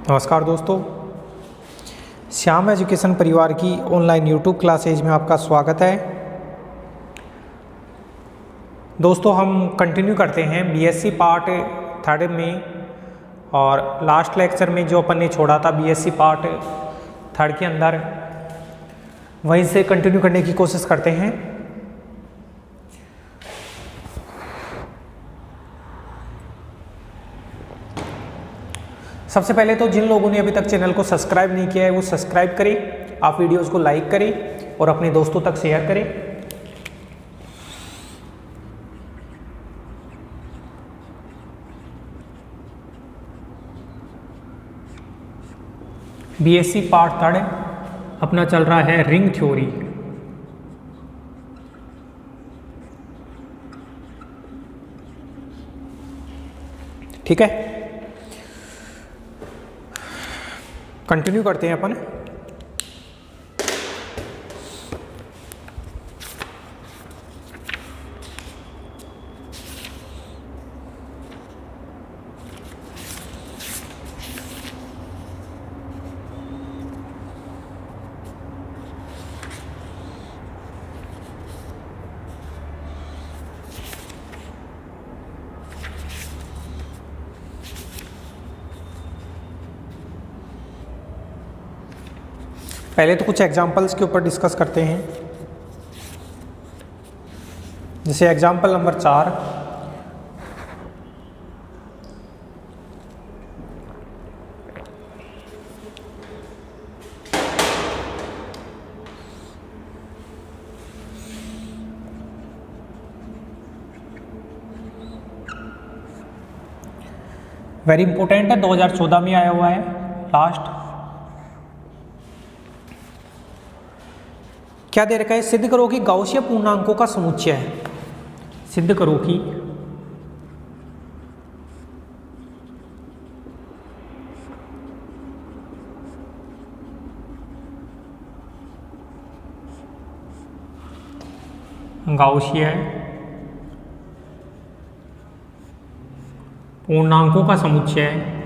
नमस्कार दोस्तों, श्याम एजुकेशन परिवार की ऑनलाइन यूट्यूब क्लासेज में आपका स्वागत है। दोस्तों, हम कंटिन्यू करते हैं बीएससी पार्ट थर्ड में, और लास्ट लेक्चर में जो अपन ने छोड़ा था बीएससी पार्ट थर्ड के अंदर, वहीं से कंटिन्यू करने की कोशिश करते हैं। सबसे पहले तो जिन लोगों ने अभी तक चैनल को सब्सक्राइब नहीं किया है वो सब्सक्राइब करें, आप वीडियोस को लाइक करें और अपने दोस्तों तक शेयर करें। बीएससी पार्ट थर्ड अपना चल रहा है रिंग थ्योरी। ठीक है, कंटिन्यू करते हैं अपन। पहले तो कुछ एग्जाम्पल्स के ऊपर डिस्कस करते हैं। जैसे एग्जाम्पल नंबर 4, वेरी इंपॉर्टेंट है, 2014 में आया हुआ है लास्ट। क्या दे रखा है? सिद्ध करो कि गाउसिया पूर्णांकों का समुच्चय है। सिद्ध करो कि गाउसिया पूर्णांकों का समुच्चय है,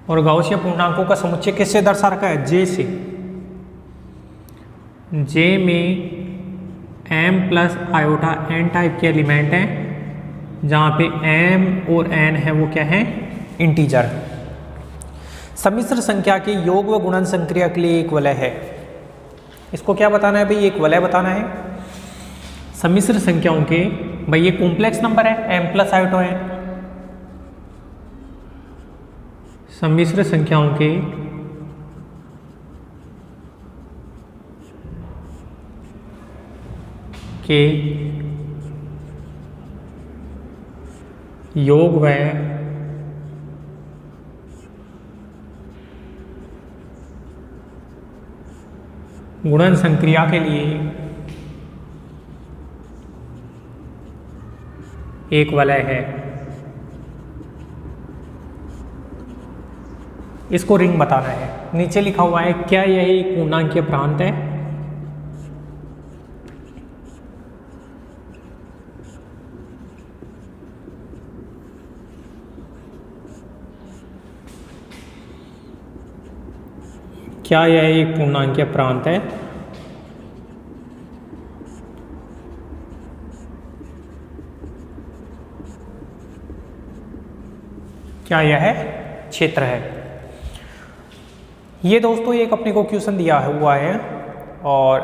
और गाउसिया पूर्णांकों का समुच्चय किससे दर्शा रखा है? जे से। जे में m plus iota n type के एलिमेंट हैं, जहाँ पे m और n है वो क्या है? इंटीजर। सम्मिश्र संख्या के योग व गुणन संक्रिया के लिए एक वलय है। इसको क्या बताना है भाई? एक वलय बताना है। सम्मिश्र संख्याओं के, भाई ये कॉम्प्लेक्स नंबर है m प्लस आयोटा n, सम्मिश्र संख्याओं के योग व गुणन संक्रिया के लिए एक वलय है। इसको रिंग बताना है। नीचे लिखा हुआ है, क्या यह एक पूर्णांकीय प्रांत है? क्या यह एक पूर्णांकीय प्रांत है? क्या यह क्षेत्र है? ये दोस्तों एक अपने को क्वेश्चन दिया हुआ है, और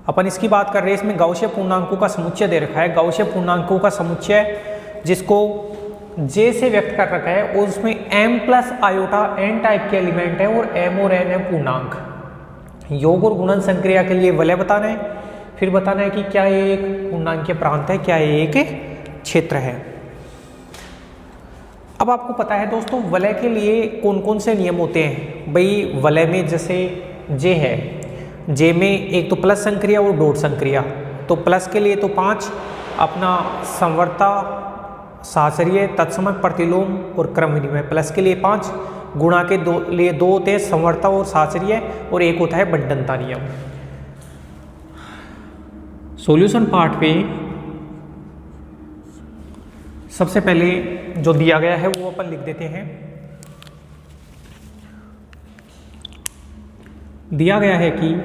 अपन इसकी बात कर रहे हैं। इसमें गाउसिया पूर्णांकों का समुच्चय दे रखा है। गाउसिया पूर्णांकों का समुच्चय जिसको जे से व्यक्त कर रखा है, और उसमें m plus iota n type के एलिमेंट है, और m और n है पूर्णांक। योग और गुणन संक्रिया के लिए वलय बताना है। फिर बताना है कि क्या ये एक पूर्णांकीय प्रांत है, क्या ये एक क्षेत्र है। अब आपको पता है दोस्तों, वलय के लिए कौन कौन से नियम होते हैं। भाई वलय में जैसे जे है, जे में एक तो प्लस संक्रिया और डॉट संक्रिया। तो प्लस के लिए तो 5 अपना संवर्ता, साहचर्य, तत्समक, प्रतिलोम और क्रम विनिमय। प्लस के लिए 5, गुणा के लिए 2 होते हैं, संवर्ता और साहचर्य, और एक होता है बंटनता नियम। सॉल्यूशन पार्ट पे सबसे पहले जो दिया गया है वो अपन लिख देते हैं। दिया गया है कि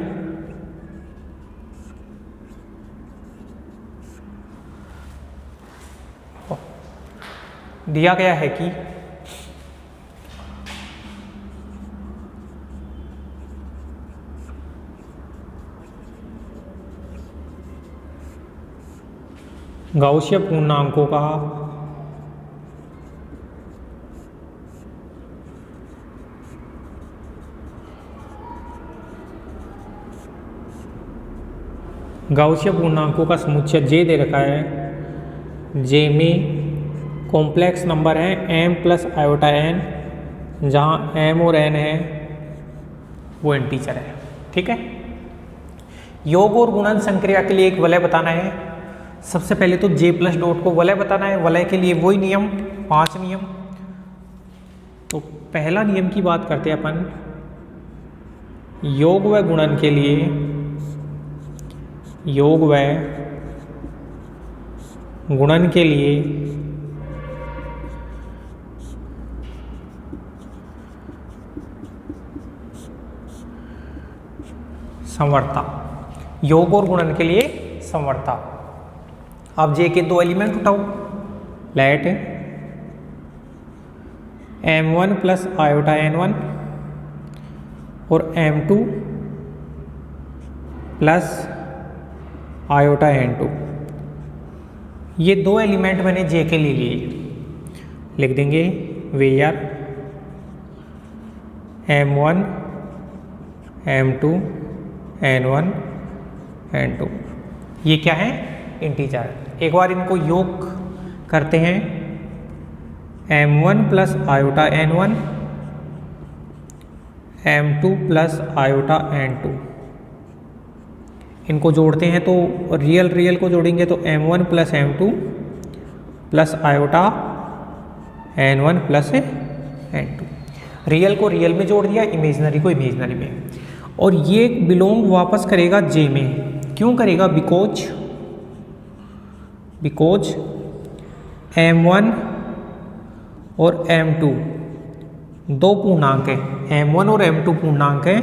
गाउसियन पूर्णांकों का समुच्चय जे दे रखा है। जे में कॉम्प्लेक्स नंबर है m प्लस आयोटा n, जहाँ m और n है वो इंटीजर है। ठीक है। योग और गुणन संक्रिया के लिए एक वलय बताना है। सबसे पहले तो j प्लस डॉट को वलय बताना है। वलय के लिए वही नियम, 5 नियम। तो पहला नियम की बात करते हैं अपन। योग व गुणन के लिए, योग व गुणन के लिए समवर्ता, योग और गुणन के लिए समवर्ता। आप जे के 2 एलिमेंट उठाओ। Late m1 plus iota n1 और m2 प्लस आयोटा n2, ये 2 एलिमेंट मैंने जे के ले लिए। लिख देंगे where m1 m2 n1 n2, ये क्या है? इंटीजर। एक बार इनको योग करते हैं। m1 plus iota n1 m2 plus iota n2, इनको जोड़ते हैं तो रियल को जोड़ेंगे तो m1 plus m2 plus iota n1 plus n2। Real को रियल में जोड़ दिया, इमेजनरी को इमेजनरी में। और ये बिलोंग वापस करेगा जे में। क्यों करेगा? बिकॉज m1 और m2 दो पूर्णांक हैं। m1 और m2 पूर्णांक हैं।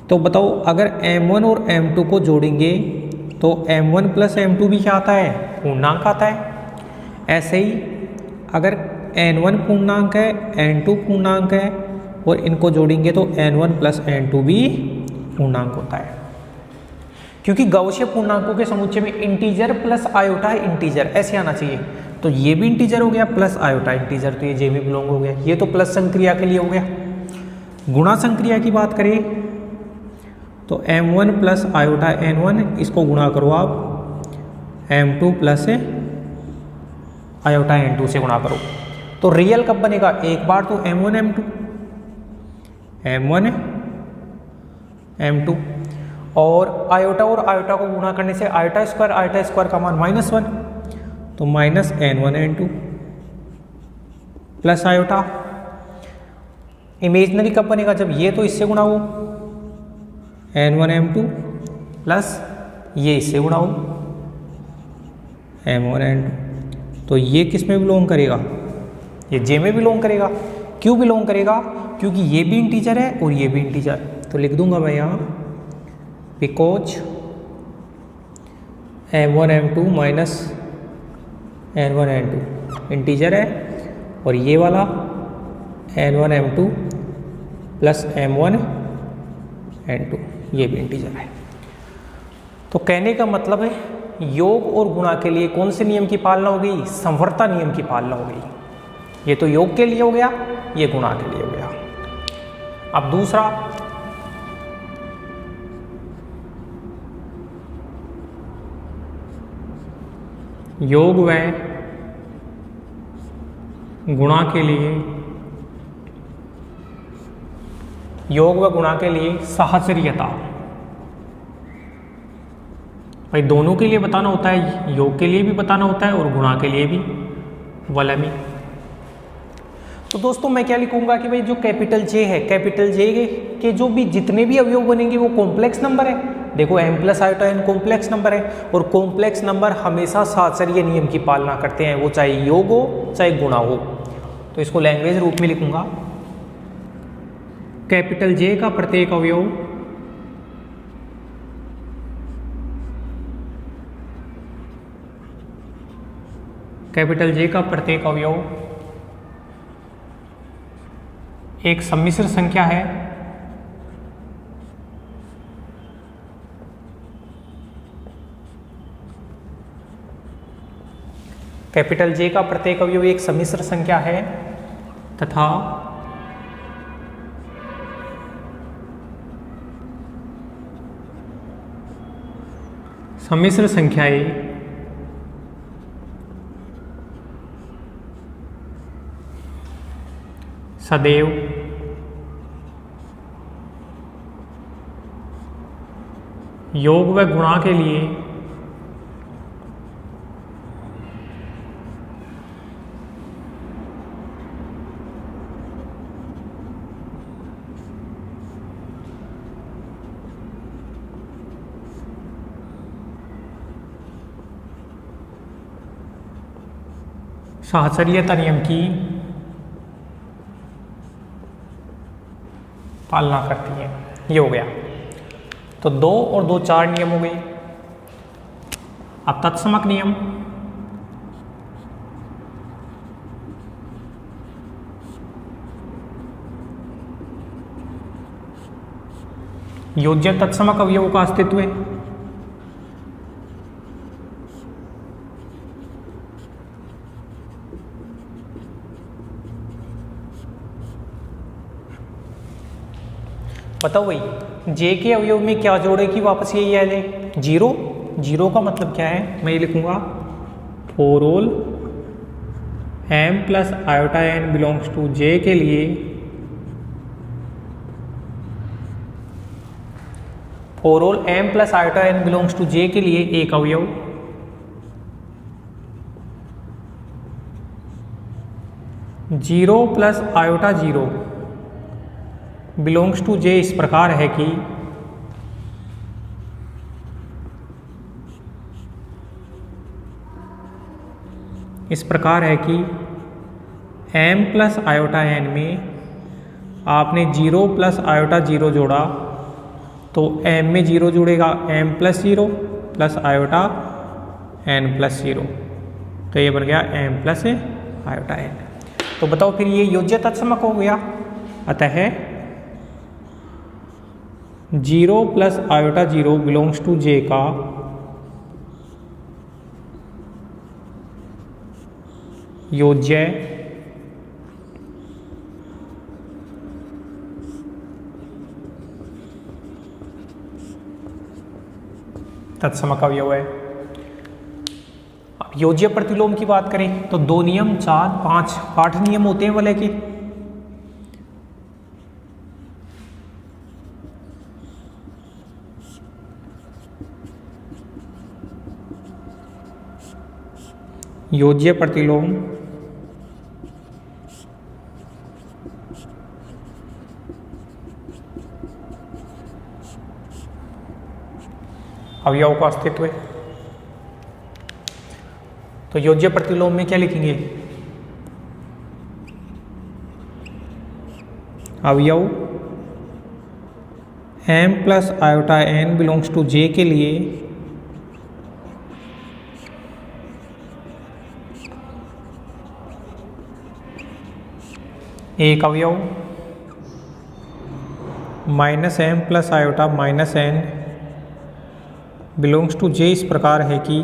तो बताओ, अगर m1 और m2 को जोड़ेंगे तो m1 प्लस m2 भी क्या आता है? पूर्णांक आता है। ऐसे ही अगर n1 पूर्णांक है, n2 पूर्णांक है और इनको जोड़ेंगे तो n1 प्लस n2 भी पूर्णांक होता है। क्योंकि गाउसियन पूर्णांकों के समुच्चय में इंटीजर प्लस आयोटा इंटीजर ऐसे आना चाहिए। तो ये भी इंटीजर हो गया प्लस आयोटा इंटीजर, तो ये जे में बिलोंग हो गया। ये तो प्लस संक्रिया के लिए हो गया। गुणा संक्रिया की बात करें तो m1 प्लस आयोटा n1, इसको गुणा करो आप m2 प्लस आयोटा n2 से गुणा करो। तो रियल कब बनेगा? एक बार तो m1 m2 और आयोटा को गुणा करने से आयोटा स्क्वायर का मान -1, तो minus n1 n2 plus iota. Imaginary कब बनेगा? जब ये तो इससे गुणा हो n1 m2 प्लस ये इससे गुणा हो m1 n2। तो ये किस में बिलोंग करेगा? ये जे में बिलोंग करेगा। क्यों बिलोंग करेगा? क्योंकि ये भी इंटीजर है और ये भी इंटीजर। तो लिख दूंगा मैं यहाँ because m1 m2 minus n1 n2 integer है और ये वाला n1 m2 plus m1 n2 ये भी इंटीजर है। तो कहने का मतलब है योग और गुणा के लिए कौन से नियम की पालना हो गई? समवर्ता नियम की पालना हो गई। ये तो योग के लिए हो गया, ये गुणा के लिए हो गया। अब दूसरा, योग व गुणा के लिए, योग व गुणा के लिए सहचर्यता। भाई दोनों के लिए बताना होता है, योग के लिए भी बताना होता है और गुणा के लिए भी वलमी। तो दोस्तों मैं क्या लिखूंगा कि भाई जो कैपिटल जे है, कैपिटल जे के जो भी जितने भी अवयव बनेंगे वो कॉम्प्लेक्स नंबर है। देखो m plus iota n complex number है और कॉम्प्लेक्स नंबर हमेशा साहचर्य नियम की पालना करते हैं, वो चाहे योग हो चाहे गुणा हो। तो इसको लैंग्वेज रूप में लिखूंगा, कैपिटल J का प्रत्येक अवयव कैपिटल J का प्रत्येक अवयव एक सम्मिश्र संख्या है कैपिटल J का प्रत्येक अवयव एक सम्मिश्र संख्या है तथा सम्मिश्र संख्याएं सदैव योग व गुणा के लिए साहचर्यता नियम की पालना करती है। ये हो गया। तो 2 और 2 4 नियम हो गए। अब तत्समक नियम, योज्य तत्समक अवयवों का अस्तित्व है। बताओ भाई, J के अवयव में क्या जोड़ेगी वापस यही आ जाए 0। 0 का मतलब क्या है, मैं ये लिखूंगा for all m plus iota n belongs to J के लिए for all m plus iota n belongs to J के लिए एक अवयव zero plus iota 0 belongs to J इस प्रकार है कि m प्लस आयोटा n में आपने 0 प्लस आयोटा 0 जोड़ा तो m में 0 जुड़ेगा m plus 0 plus iota n plus 0, तो ये बन गया m प्लस आयोटा n। तो बताओ फिर ये योज्य तत्समक हो गया। अतः 0 plus iota 0 belongs to J का योज्य तत्समक अवयव है। अब योज्य प्रतिलोम की बात करें तो 2 नियम 4 5 8 नियम होते हैं वलय के। योज्य प्रतिलोम अवयव का अस्तित्व है। तो योज्य प्रतिलोम में क्या लिखेंगे, अवयव m plus iota n belongs to J के लिए एक अवयव minus m plus iota minus n belongs to J इस प्रकार है कि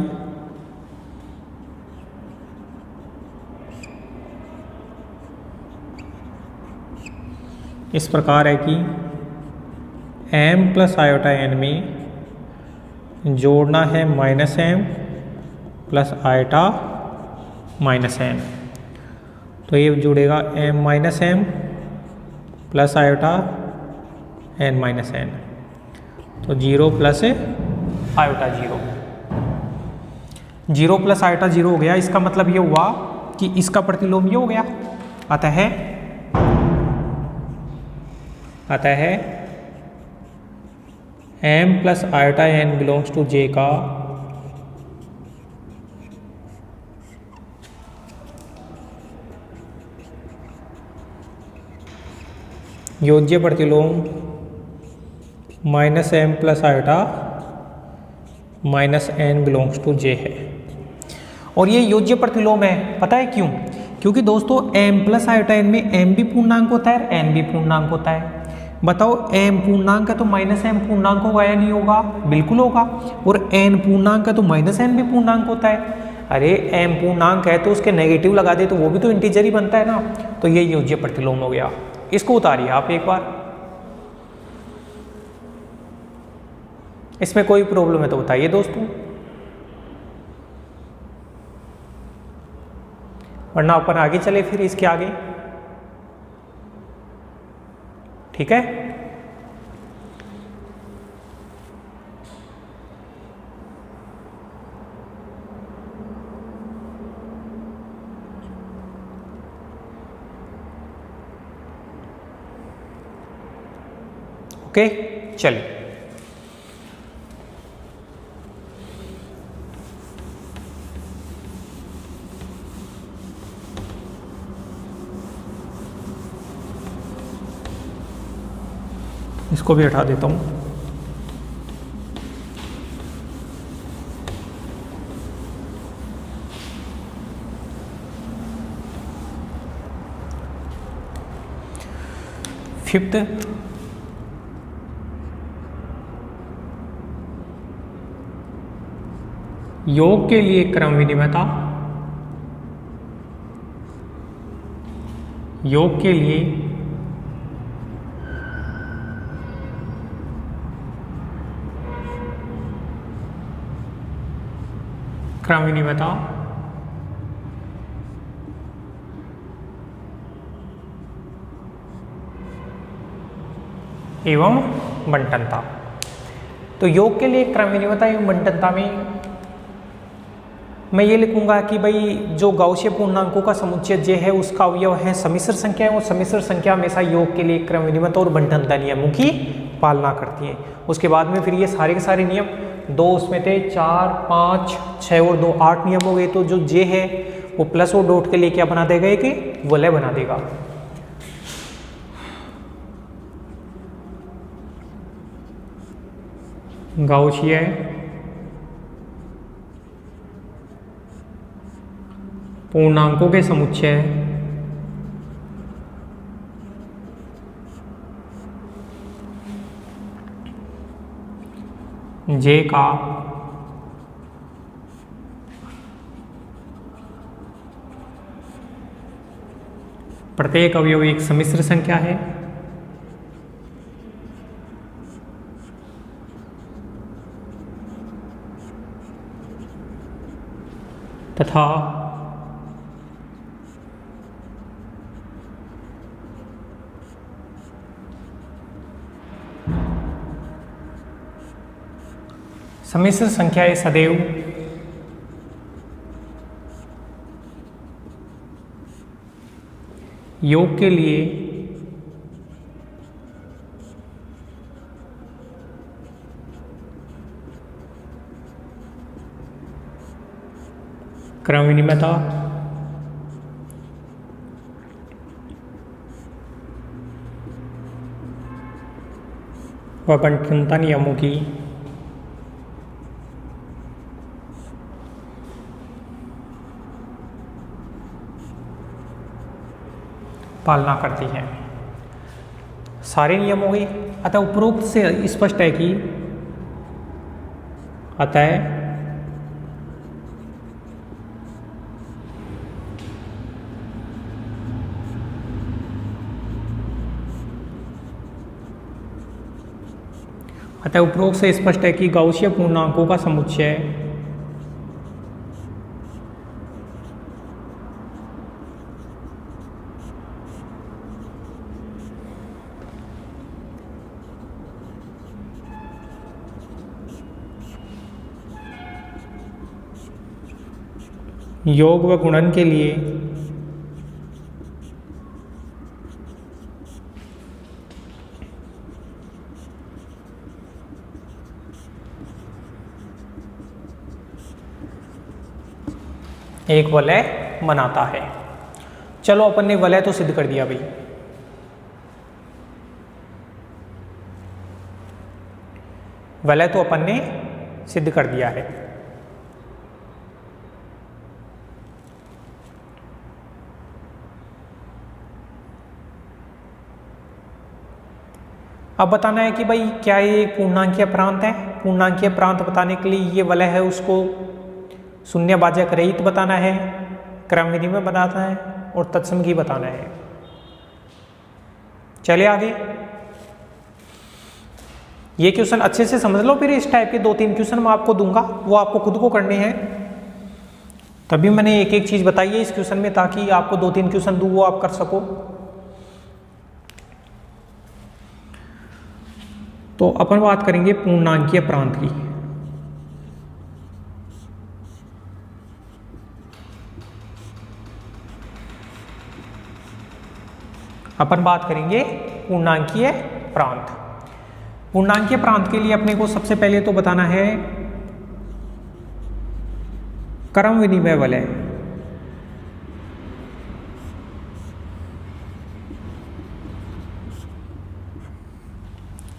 m प्लस आयोटा n में जोड़ना है minus m plus iota minus n, तो ये जुड़ेगा m minus m plus iota n minus n, तो 0 प्लस आयोटा 0 प्लस आयोटा 0 हो गया। इसका मतलब ये हुआ कि इसका प्रतिलोम ये हो गया। अतः m plus iota n belongs to j का योज्य प्रतिलोम minus m plus iota minus n belongs to j है। और ये योज्य प्रतिलोम है, पता है क्यों? क्योंकि दोस्तों m प्लस आयोटा n में m भी पूर्णांक होता है और n भी पूर्णांक होता है। बताओ m पूर्णांक है तो माइनस m पूर्णांक होगा या नहीं होगा? बिल्कुल होगा। और n पूर्णांक है तो माइनस n भी पूर्णांक होता है। अरे m पूर्णांक है तो उसके नेगेटिव लगा दे तो वो भी तो इंटीजर ही बनता है ना। तो ये योज्य प्रतिलोम हो गया। इसको उतारिए आप एक बार। इसमें कोई प्रॉब्लम है तो बताइए दोस्तों, वरना अपन आगे चले फिर इसके आगे। ठीक है, ओके चलिए। इसको भी हटा देता हूँ। फिफ्थ, योग के लिए क्रम विनिमयता। योग के लिए क्रम विनिमयता एवं बंटनता। तो योग के लिए क्रम विनिमयता एवं बंटनता में मैं ये लिखूंगा कि भाई जो गाउसीय पूर्णांकों का समुच्चय j है उसका अवयव है सम्मिश्र संख्या, और सम्मिश्र संख्या हमेशा योग के लिए क्रम विनिमयता और बंटनता नियमों की पालना करती है। उसके बाद में फिर ये सारे के सारे नियम, 2 उसमें थे, 4, 5, 6 और 2 8 नियम हो गए। तो जो j है वो प्लस और डॉट के लिए क्या बना देगा कि वलय बना देगा। गाउसीय पूर्णांकों के समुच्चय j का प्रत्येक अवयव एक सम्मिश्र संख्या है तथा सम्मिश्र संख्याएं सदैव योग के लिए क्रम विनिमयता व बंटनता नियमों की पालना करती है। सारे नियम हो गए। अतः उपरोक्त से स्पष्ट है कि अतः उपरोक्त से स्पष्ट है कि गाउसीय पूर्णांकों का समुच्चय योग व गुणन के लिए एक वलय बनाता है। चलो अपन ने वलय तो सिद्ध कर दिया भाई। वलय तो अपन ने सिद्ध कर दिया है। अब बताना है कि भाई क्या ये एक पूर्णांकीय प्रांत है। पूर्णांकीय प्रांत बताने के लिए ये वलय है उसको शून्य भाजक रहित बताना है, क्रम विनिमय बताना है और तत्समकी बताना है। चलिए आगे, ये क्वेश्चन अच्छे से समझ लो, फिर इस टाइप के 2-3 क्वेश्चन मैं आपको दूंगा, वो आपको खुद को करने हैं। तभी मैंने एक एक चीज बताई है इस क्वेश्चन में, ताकि आपको 2-3 क्वेश्चन दूं वो आप कर सको। तो अपन बात करेंगे पूर्णांकीय प्रांत की। अपन बात करेंगे पूर्णांकीय प्रांत। पूर्णांकीय प्रांत के लिए अपने को सबसे पहले तो बताना है क्रम विनिमय वलय।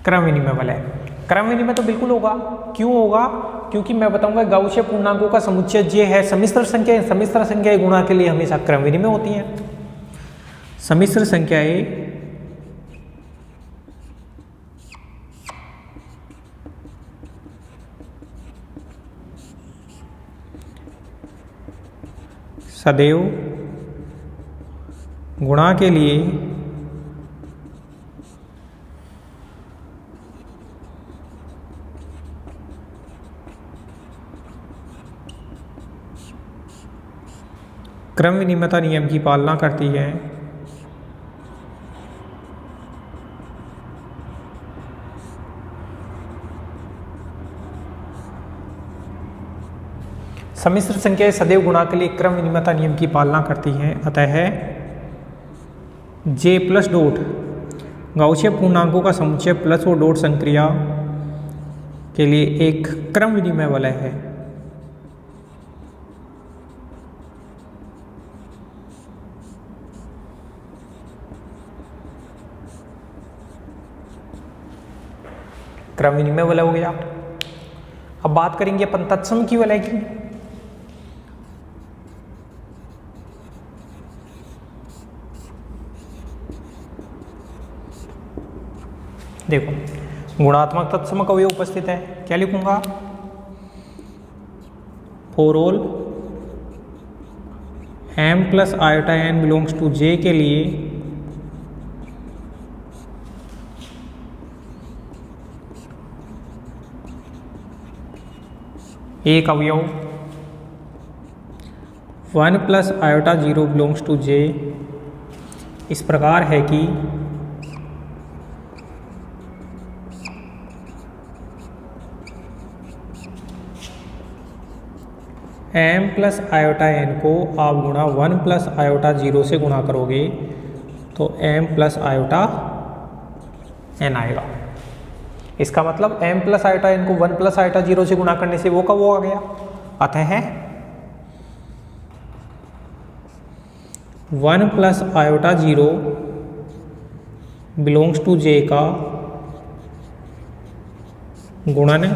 क्रम विनिमय वलय, क्रम विनिमय तो बिल्कुल होगा। क्यों होगा? क्योंकि मैं बताऊंगा गाउसीय पूर्णांकों का समुच्चय जे है सम्मिश्र संख्या, सम्मिश्र संख्या गुणा के लिए हमेशा क्रम विनिमय होती है। सम्मिश्र संख्याएं सदैव गुणा के लिए क्रम विनिमयता नियम की पालना करती है। सम्मिश्र संख्याएं सदैव गुणा के लिए क्रम विनिमयता नियम की पालना करती हैं। अतः जे प्लस डॉट गाउसीय पूर्णांकों का समुच्चय प्लस और डॉट संक्रिया के लिए एक क्रम विनिमय वलय है। क्रम विनिमय वलय हो गया। अब बात करेंगे अपन तत्सम की वलय की। देखो, गुणात्मक तत्समक अवयव उपस्थित है। क्या लिखूंगा? For all m plus iota n belongs to j के लिए एक अवयव 1 plus iota 0 belongs to j इस प्रकार है कि m प्लस आयोटा n को आप गुणा 1 प्लस आयोटा 0 से गुणा करोगे तो m प्लस आयोटा n आएगा। इसका मतलब m प्लस आयोटा n को 1 प्लस आयोटा 0 से गुणा करने से वो का वो आ गया। अतः है 1 plus iota 0 belongs to j का गुणन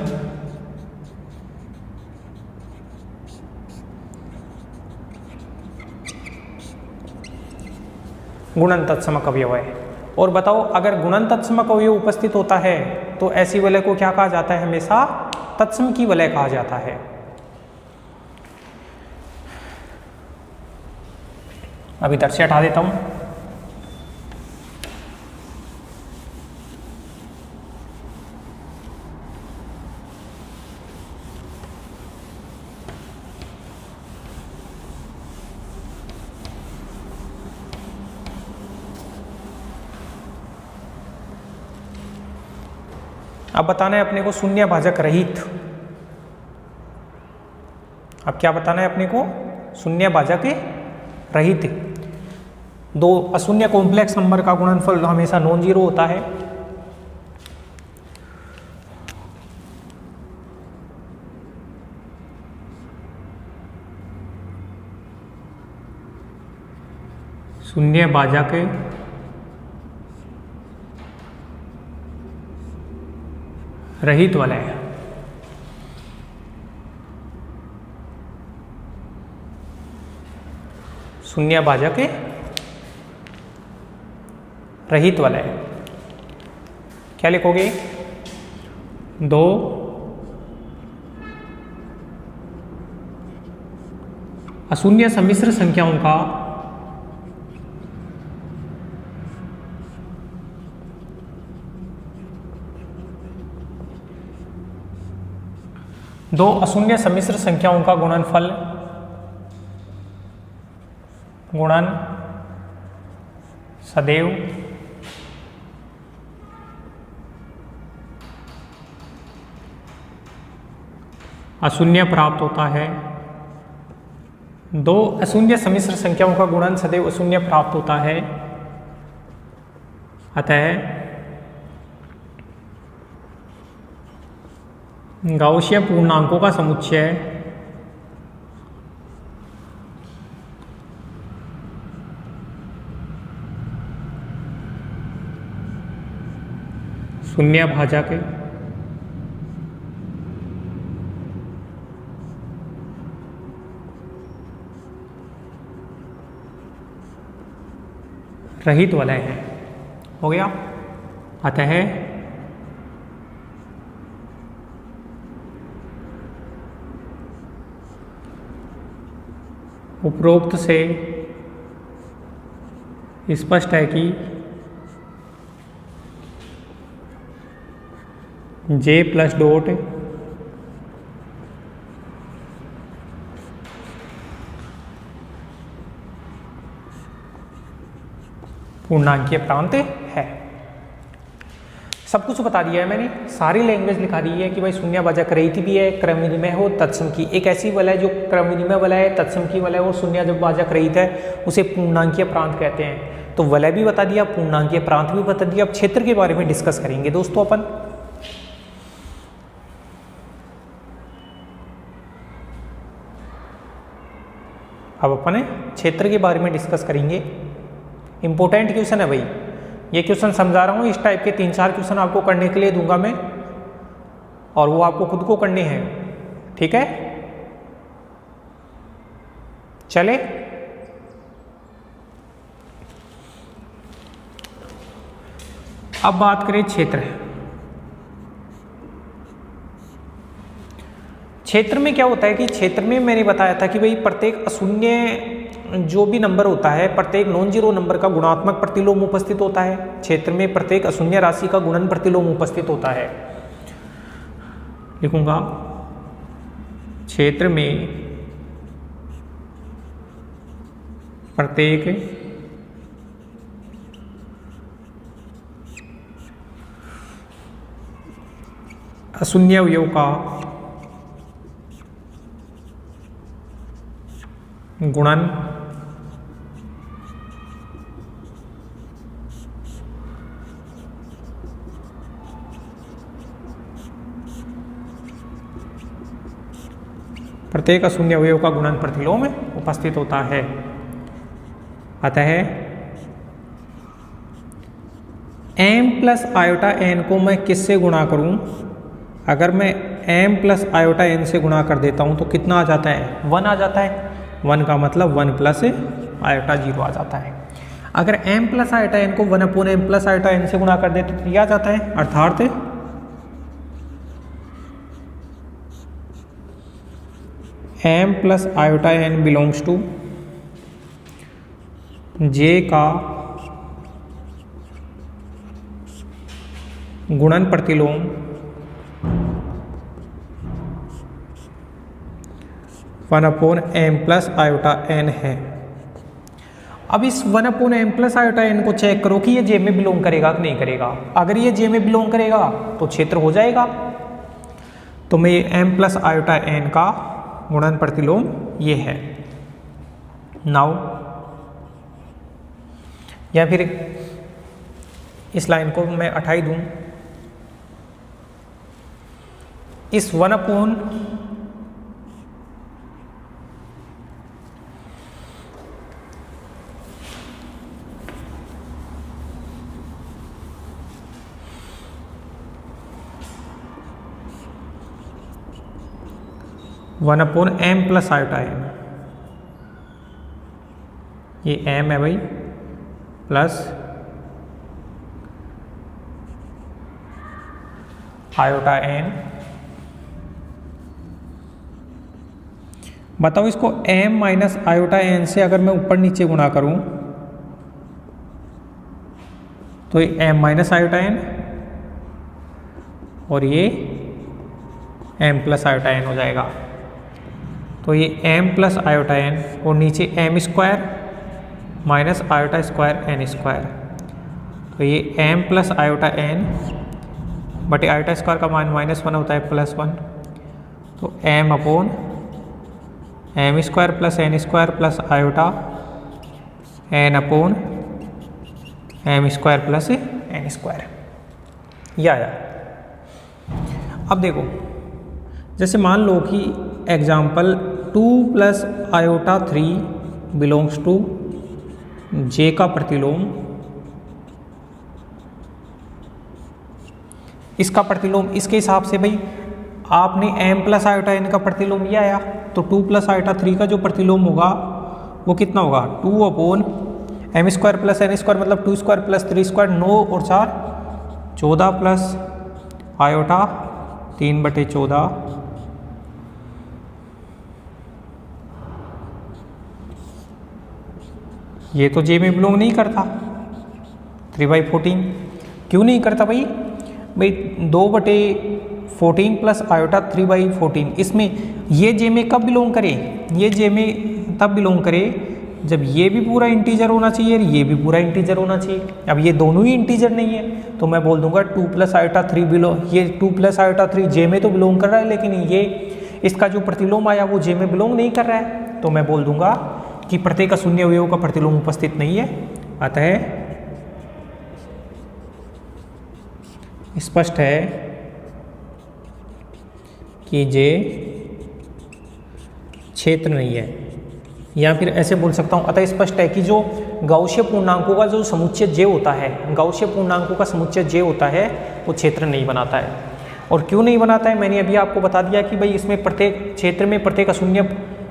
गुणन तत्समक अवयव है। और बताओ, अगर गुणन तत्समक अवयव उपस्थित होता है तो ऐसी वलय को क्या कहा जाता है? हमेशा तत्सम की वलय कहा जाता है। अब इधर से हटा देता हूं। अब बताना है अपने को शून्य भाजक रहित। अब क्या बताना है अपने को? शून्य भाजक रहित। दो अशून्य कॉम्प्लेक्स नंबर का गुणनफल हमेशा नॉन जीरो होता है। शून्य भाजक रहित वलय। शून्य भाजक रहित वलय। क्या लिखोगे? 2 अशून्य सम्मिश्र संख्याओं का दो अशून्य सम्मिश्र संख्याओं का गुणनफल गुणन सदैव अशून्य प्राप्त होता है। दो अशून्य सम्मिश्र संख्याओं का गुणन सदैव अशून्य प्राप्त होता है। अतः गाउसियन पूर्णांकों का समुच्चय शून्य भाजक रहित वलय है। हो गया। अतः उपरोक्त से स्पष्ट है कि J प्लस डॉट पूर्णांकीय प्रांत है। सब कुछ बता दिया है मैंने, सारी लैंग्वेज लिखा दी है कि भाई शून्य भाजक रहित भी है, क्रम विनिमय हो, तत्सम की। एक ऐसी वलय जो क्रम विनिमय वलय है, तत्सम की वलय और शून्य जब भाजक रहित है उसे पूर्णांकीय प्रांत कहते हैं। तो वलय भी बता दिया, पूर्णांकीय प्रांत भी बता दिया। अब क्षेत्र के बारे में डिस्कस करेंगे दोस्तों अपन। अब अपन क्षेत्र के बारे में डिस्कस करेंगे। इंपॉर्टेंट क्वेश्चन है भाई, ये क्वेश्चन समझा रहा हूँ, इस टाइप के 3-4 क्वेश्चन आपको करने के लिए दूंगा मैं, और वो आपको खुद को करने हैं। ठीक है, चले। अब बात करें क्षेत्र। क्षेत्र में क्या होता है कि क्षेत्र में मैंने बताया था कि भाई प्रत्येक अशून्य जो भी नंबर होता है, प्रत्येक नॉन जीरो नंबर का गुणात्मक प्रतिलोम उपस्थित होता है। क्षेत्र में प्रत्येक अशून्य राशि का गुणन प्रतिलोम उपस्थित होता है। लिखूंगा क्षेत्र में प्रत्येक अशून्य अवयव का गुणन प्रत्येक अशून्य अवयव का गुणन प्रतिलोम उपस्थित होता है। अतः m प्लस आयोटा n को मैं किससे गुणा करूं? अगर मैं m प्लस आयोटा n से गुणा कर देता हूं तो कितना आ जाता है? 1 आ जाता है। 1 का मतलब 1 प्लस आयोटा 0 आ जाता है। अगर m प्लस आयोटा n को 1/m प्लस आयोटा n से गुणा कर दे तो ये आ जाता है। अर्थात m plus iota n belongs to j का गुणन प्रतिलोम one upon m plus iota n है। अब इस 1/m प्लस आयोटा n को चेक करो कि ये j में बिलोंग करेगा कि नहीं करेगा। अगर ये j में बिलोंग करेगा तो क्षेत्र हो जाएगा। तो मैं ये m प्लस आयोटा n का गुणन प्रतिलोम ये है। नाउ या फिर इस लाइन को मैं हटाई दूं। इस 1/m 1/m plus iota n, ये m है भाई, प्लस आयोटा n। बताओ इसको m माइनस आयोटा n से अगर मैं ऊपर नीचे गुणा करूं तो ये m माइनस आयोटा n और ये m प्लस आयोटा n हो जाएगा। तो ये m प्लस आयोटा n और नीचे m square minus iota square n square, तो ये m प्लस आयोटा n बटे आयोटा स्क्वायर का मान -1 होता है +1, तो m upon m square plus n square plus iota n upon m square plus n square, ये आया। अब देखो, जैसे मान लो कि example 2 plus iota 3 belongs to j का प्रतिलोम, इसका प्रतिलोम इसके हिसाब से भाई आपने m प्लस आयोटा n का प्रतिलोम ये आया, तो 2 प्लस आयोटा 3 का जो प्रतिलोम होगा वो कितना होगा 2 upon m square plus n square मतलब 2 स्क्वायर प्लस 3 स्क्वायर 9 और 4 14 प्लस आयोटा 3/14, ये तो जे में बिलोंग नहीं करता। 3/14 क्यों नहीं करता भाई? 2/14 प्लस आयोटा 3/14, इसमें ये जे में कब बिलोंग करे? ये जे में तब बिलोंग करे जब ये भी पूरा इंटीजर होना चाहिए और ये भी पूरा इंटीजर होना चाहिए। अब ये दोनों ही इंटीजर नहीं है तो मैं बोल दूंगा 2 प्लस आयोटा 3 बिलोंग, ये 2 प्लस आयोटा 3 जे में तो बिलोंग कर रहा है, लेकिन ये इसका जो प्रतिलोम आया वो जे में बिलोंग नहीं कर रहा है, तो मैं बोल दूंगा कि प्रत्येक शून्य अवयव का प्रतिलोम उपस्थित नहीं है। अतः स्पष्ट है कि जे क्षेत्र नहीं है, या फिर ऐसे बोल सकता हूं अतः स्पष्ट है कि जो गाउसीय पूर्णांकों का जो समुच्चय जे होता है, गाउसीय पूर्णांकों का समुच्चय जे होता है वो क्षेत्र नहीं बनाता है। और क्यों नहीं बनाता है मैंने अभी आपको बता दिया कि भाई इसमें प्रत्येक क्षेत्र में प्रत्येक अशून्य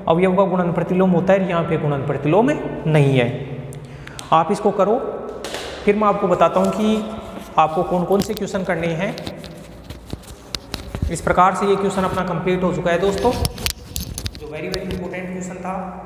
अवयव का गुणन प्रतिलोम होता है, यहाँ पे गुणन प्रतिलोम नहीं है। आप इसको करो, फिर मैं आपको बताता हूँ कि आपको कौन कौन से क्वेश्चन करने हैं। इस प्रकार से ये क्वेश्चन अपना कंप्लीट हो चुका है दोस्तों, जो वेरी इंपॉर्टेंट क्वेश्चन था।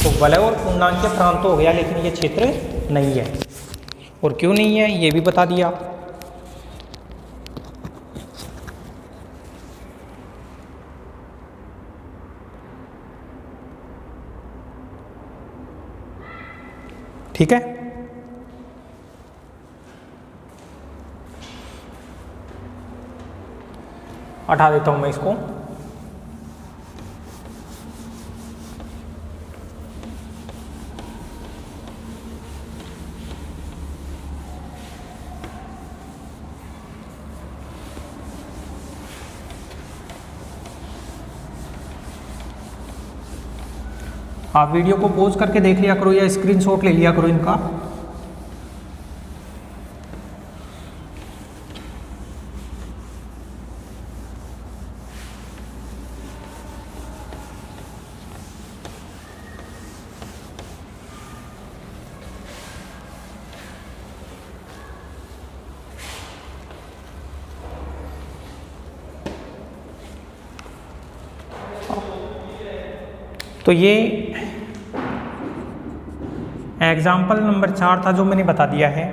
तो वलय और पूर्णांकीय प्रांत तो हो गया, लेकिन ये क्षेत्र नहीं है। और क्यों नहीं है ये भी बता दिया। ठीक है, हटा देता हूं मैं इसको। आप वीडियो को पॉज करके देख लिया करो या स्क्रीनशॉट ले लिया करो इनका। तो ये एग्जाम्पल नंबर 4 था जो मैंने बता दिया है।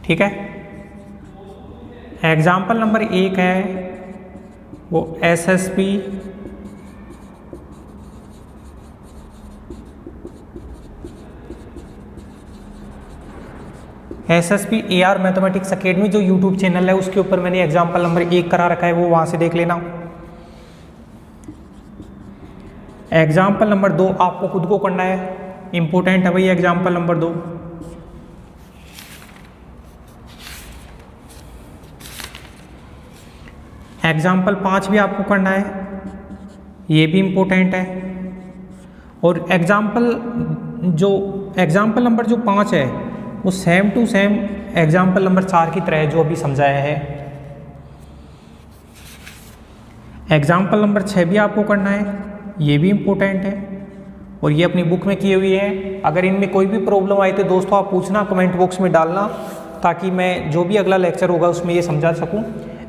ठीक है, एग्जाम्पल नंबर 1 है वो एसएसपी AR मैथमेटिक्स अकेडमी जो यूट्यूब चैनल है उसके ऊपर मैंने एग्जाम्पल नंबर 1 करा रखा है, वो वहां से देख लेना। एग्जाम्पल नंबर 2 आपको खुद को करना है, इंपॉर्टेंट है भाई एग्जाम्पल नंबर 2। एग्जाम्पल 5 भी आपको करना है, ये भी इम्पोर्टेंट है। और एग्जाम्पल नंबर जो 5 है वो same to same example number 4 की तरह है जो अभी समझाया है। एग्जाम्पल नंबर 6 भी आपको करना है, ये भी इम्पोर्टेंट है और ये अपनी बुक में की हुई है। अगर इनमें कोई भी प्रॉब्लम आई तो दोस्तों आप पूछना, कमेंट बॉक्स में डालना, ताकि मैं जो भी अगला लेक्चर होगा उसमें ये समझा सकूं।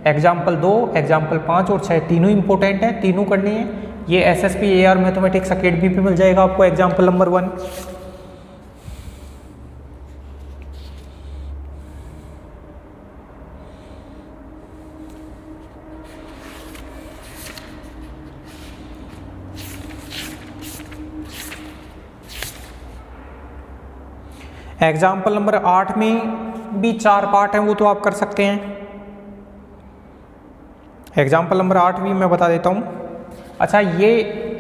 एग्जाम्पल 2, एग्जाम्पल 5 और 6 तीनों इंपॉर्टेंट है, तीनों करनी है। ये SSP AR मैथमेटिक्स अकेडमी पे मिल जाएगा आपको एग्जाम्पल नंबर 1। एग्जाम्पल नंबर 8 में भी 4 पार्ट हैं, वो तो आप कर सकते हैं। एग्जाम्पल नंबर 8 भी मैं बता देता हूँ। अच्छा, ये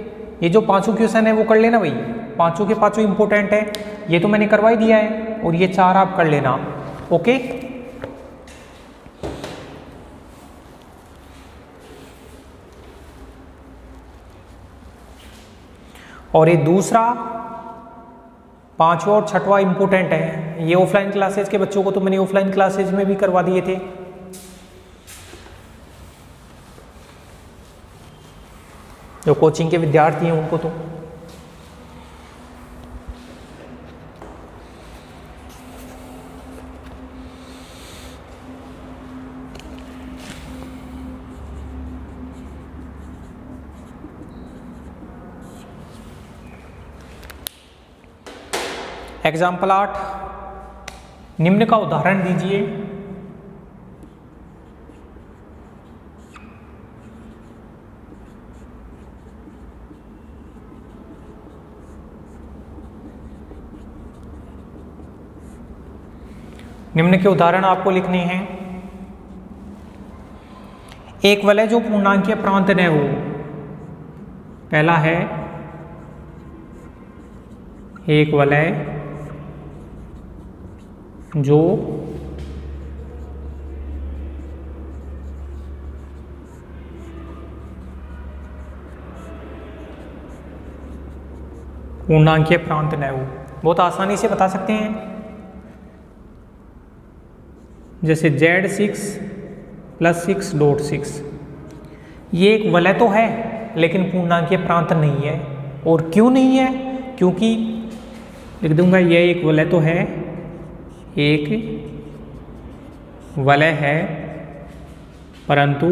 जो 5 क्वेश्चन है वो कर लेना भाई, 5 के 5 इंपॉर्टेंट है, ये तो मैंने करवा ही दिया है, और ये 4 आप कर लेना। ओके, और ये दूसरा 5वां और 6वां इंपॉर्टेंट है। ये ऑफलाइन क्लासेज के बच्चों को तो मैंने ऑफलाइन क्लासेज में भी करवा दिए थे। जो कोचिंग के विद्यार्थी हैं उनको तो एग्जाम्पल 8, निम्न का उदाहरण दीजिए। निम्न के उदाहरण आपको लिखने हैं। एक वलय जो पूर्णांकीय प्रांत न हो। पहला है एक वलय जो पूर्णांकीय प्रांत न हो। बहुत आसानी से बता सकते हैं, जैसे Z6 + 6.6, ये एक वलय तो है लेकिन पूर्णांकीय प्रांत नहीं है। और क्यों नहीं है? क्योंकि लिख दूंगा, यह एक वलय तो है, एक वलय है, परंतु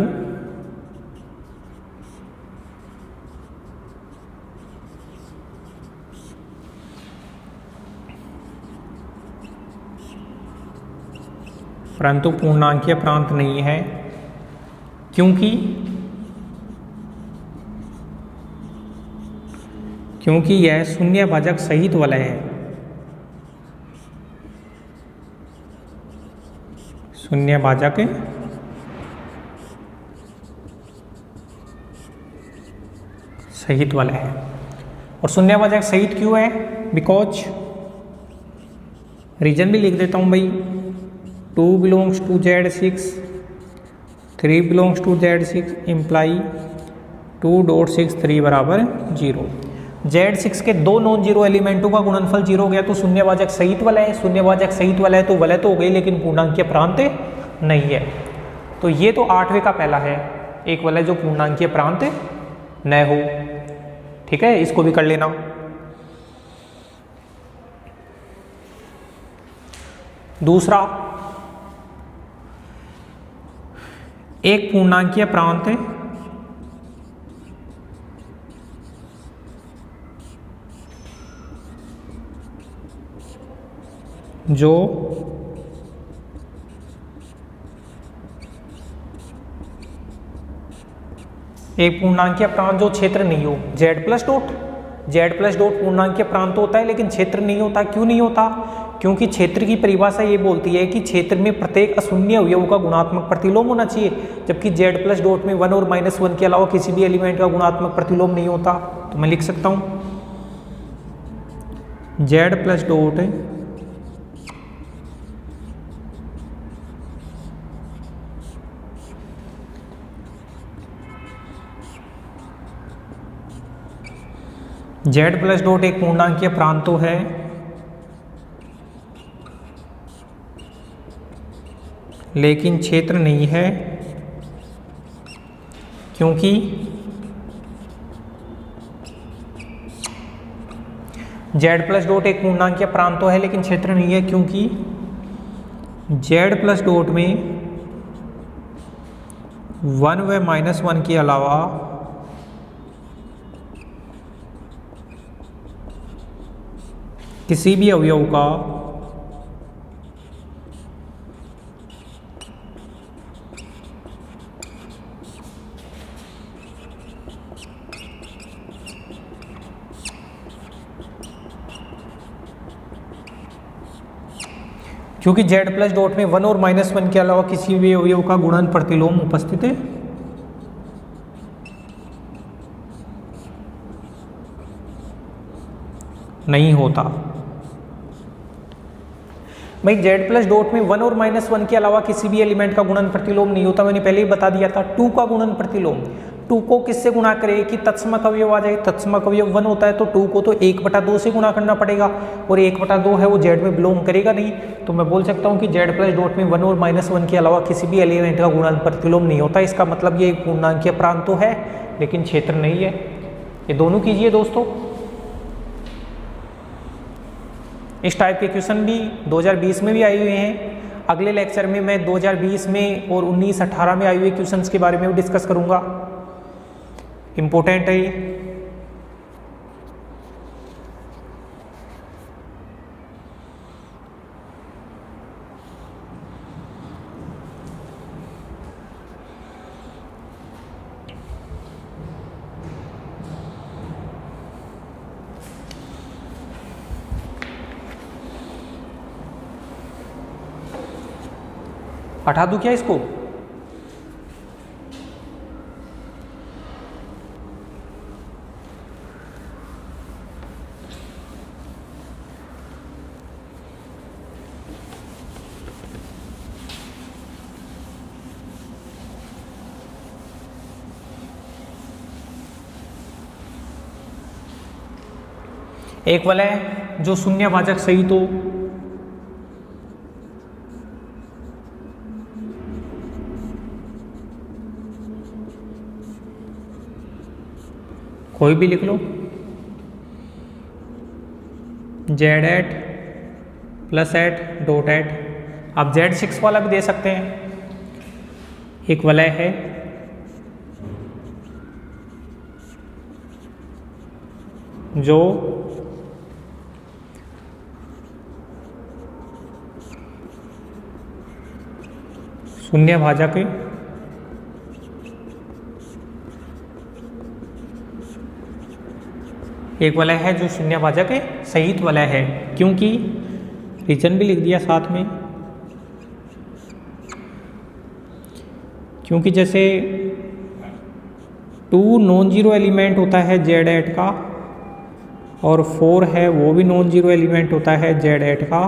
पूर्णांकीय प्रांत नहीं है। क्योंकि यह शून्य भाजक सहित वलय है। शून्य भाजक सहित वलय है। और शून्य भाजक सहित क्यों है? बिकॉज, रीजन भी लिख देता हूं भाई, 2 belongs to Z6, 3 belongs to Z6 imply 2.6 3 = 0। Z6 के 2 नॉन जीरो एलिमेंटों का गुणनफल 0 हो गया तो शून्यवाचक सहित वलय है। शून्यवाचक सहित वलय है तो वलय तो हो गई लेकिन पूर्णांकीय प्रांत नहीं है। तो ये तो 8वें का पहला है, एक वलय जो पूर्णांकीय प्रांत न हो। ठीक है, इसको भी कर लेना। दूसरा, एक पूर्णांकीय प्रांत जो एक पूर्णांकीय प्रांत जो क्षेत्र नहीं हो। Z+, पूर्णांकीय प्रांत होता है लेकिन क्षेत्र नहीं होता। क्यों नहीं होता? क्योंकि क्षेत्र की परिभाषा ये बोलती है कि क्षेत्र में प्रत्येक अशून्य अवयव का गुणात्मक प्रतिलोम होना चाहिए, जबकि Z+ में 1 और -1 के अलावा किसी भी एलिमेंट का गुणात्मक प्रतिलोम नहीं होता। तो मैं लिख सकता हूं Z+, जेड प्लस डॉट एक पूर्णांकीय प्रांतो है लेकिन क्षेत्र नहीं है, क्योंकि जेड प्लस डॉट एक पूर्णांकीय प्रांतो है लेकिन क्षेत्र नहीं है, क्योंकि जेड प्लस डॉट में 1 व -1 के अलावा किसी भी अवयव का क्योंकि जेड प्लस डॉट में 1 और -1 के अलावा किसी भी अवयव का गुणन प्रतिलोम उपस्थित है। नहीं होता। भाई जेड प्लस डॉट में 1 और -1 के अलावा किसी भी एलिमेंट का गुणन प्रतिलोम नहीं होता। मैंने पहले ही बता दिया था। 2 का गुणन प्रतिलोम, 2 को किससे गुणा करें कि तत्समक अवयव आ जाए। तत्समक अवयव 1 होता है तो 2 को तो 1/2 से गुणा करना पड़ेगा, और 1/2 है वो जेड में बिलोंग करेगा नहीं। तो मैं बोल सकता हूँ कि जेड प्लस डॉट में 1 और -1 के अलावा किसी भी एलिमेंट का गुणन प्रतिलोम नहीं होता। इसका मतलब ये एक पूर्णांकीय प्रांत तो है लेकिन क्षेत्र नहीं है। ये दोनों कीजिए दोस्तों। इस टाइप के क्वेश्चन भी 2020 में भी आए हुए हैं। अगले लेक्चर में मैं 2020 में और 19-18 में आए हुए क्वेश्चंस के बारे में भी डिस्कस करूंगा। इम्पोर्टेंट है ये। हटा दूं क्या इसको? एक वलय जो शून्यभाजक सहित हो, कोई भी लिख लो, Z eight plus eight dot eight. आप Z6 वाला भी दे सकते हैं। एक वलय है जो शून्यभाजक एक वलय है जो शून्यभाजक सहित वलय है, क्योंकि रीजन भी लिख दिया साथ में। क्योंकि जैसे 2 नॉन जीरो एलिमेंट होता है जेड एट का, और 4 है वो भी नॉन जीरो एलिमेंट होता है जेड एट का,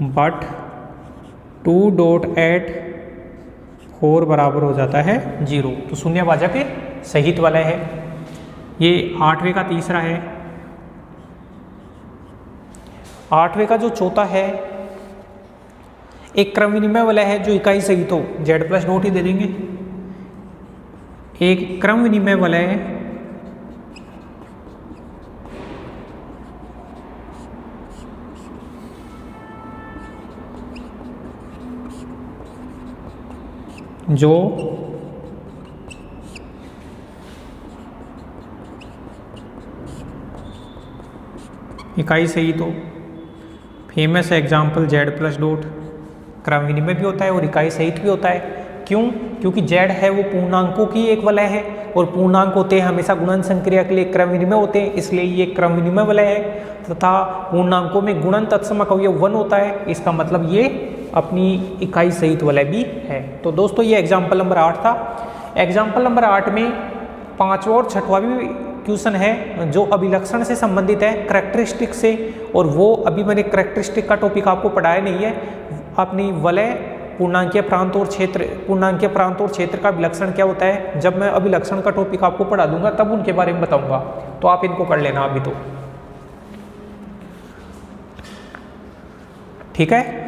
बट 2 डॉट एट 4 बराबर हो जाता है 0। तो शून्यभाजक सहित वलय है। ये 8वें का तीसरा है। 8वें का जो चौथा है, एक क्रम विनिमय वलय है जो इकाई सहित हो, जेड प्लस डॉट ही दे देंगे। एक क्रम विनिमय वलय जो इकाई सहित हो। Famous example Z plus dot. क्रम विनिमय भी होता है और इकाई सहित भी होता है। क्यों? क्योंकि जेड है वो पूर्णांकों की एक वलय है, और पूर्णांक होते हैं हमेशा गुणन संक्रिया के लिए क्रम विनिमय होते हैं, इसलिए ये क्रम विनिमय वलय है। तथा पूर्णांकों में गुणन तत्समक अवयव 1 होता है, इसका मतलब ये अपनी इकाई सहित वलय भी है। तो दोस्तों ये एग्जाम्पल नंबर 8 था। एग्जाम्पल नंबर 8 में 5वां और 6वां भी क्वेश्चन है जो अभिलक्षण से संबंधित है, करैक्टरिस्टिक से, और वो अभी मैंने करैक्टरिस्टिक का टॉपिक आपको पढ़ाया नहीं है। अपनी वलय पूर्णांकीय प्रांत और क्षेत्र, पूर्णांकीय प्रांत और क्षेत्र का अभिलक्षण क्या होता है, जब मैं अभिलक्षण का टॉपिक आपको पढ़ा दूंगा तब उनके बारे में बताऊंगा, तो आप इनको कर लेना अभी तो, ठीक है।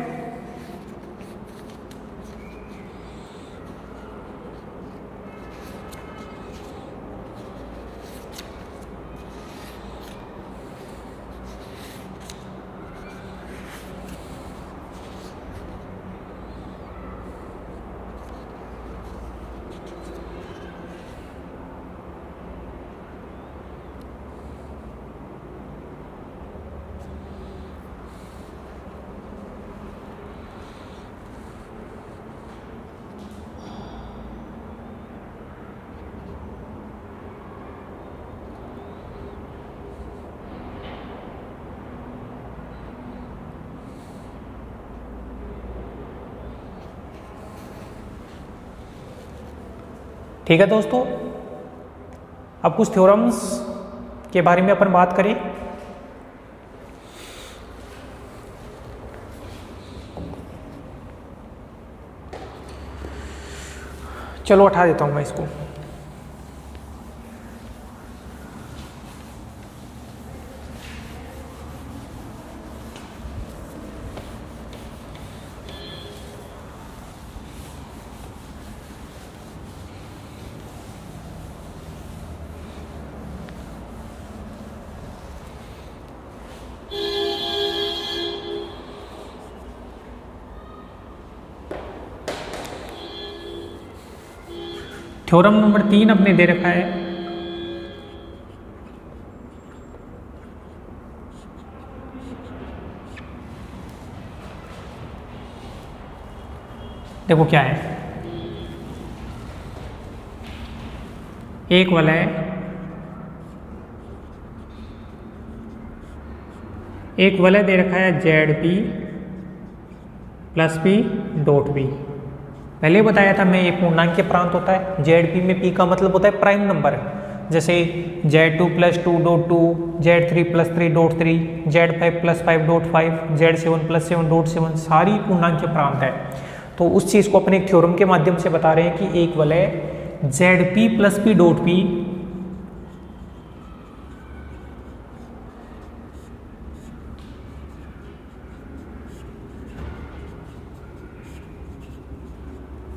ठीक है दोस्तों, अब कुछ थ्योरम्स के बारे में अपन बात करें। चलो हटा देता हूं मैं इसको। थ्योरम नंबर 3 अपने दे रखा है, देखो क्या है, एक वलय दे रखा है ZP plus P dot B। पहले बताया था मैं, ये पूर्णांकीय प्रांत होता है। ZP में P का मतलब होता है प्राइम नंबर, जैसे Z2 plus 2 dot 2, Z3 plus 3 dot 3, Z5 plus 5 dot 5, Z7 plus 7 dot 7, सारी पूर्णांकीय प्रांत है। तो उस चीज़ को अपने एक थ्योरम के माध्यम से बता रहे हैं कि एक वलय ZP plus P dot P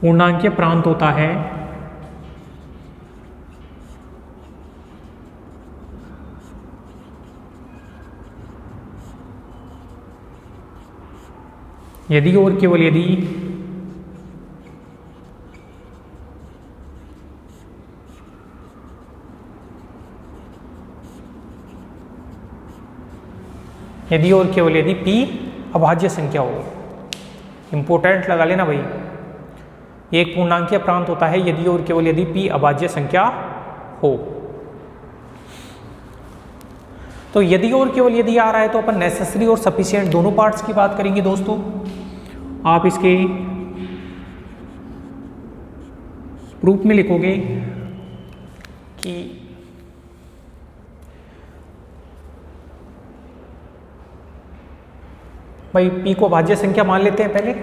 पूर्णांकीय प्रांत होता है यदि और केवल यदि और केवल यदि P अभाज्य संख्या हो। इंपोर्टेंट लगा लेना भाई, एक पूर्णांकीय प्रांत होता है यदि और केवल यदि P अभाज्य संख्या हो। तो यदि और केवल यदि आ रहा है तो अपन नेसेसरी और सफिशिएंट दोनों पार्ट्स की बात करेंगे दोस्तों। आप इसके प्रूफ में लिखोगे कि भाई P को अभाज्य संख्या मान लेते हैं पहले,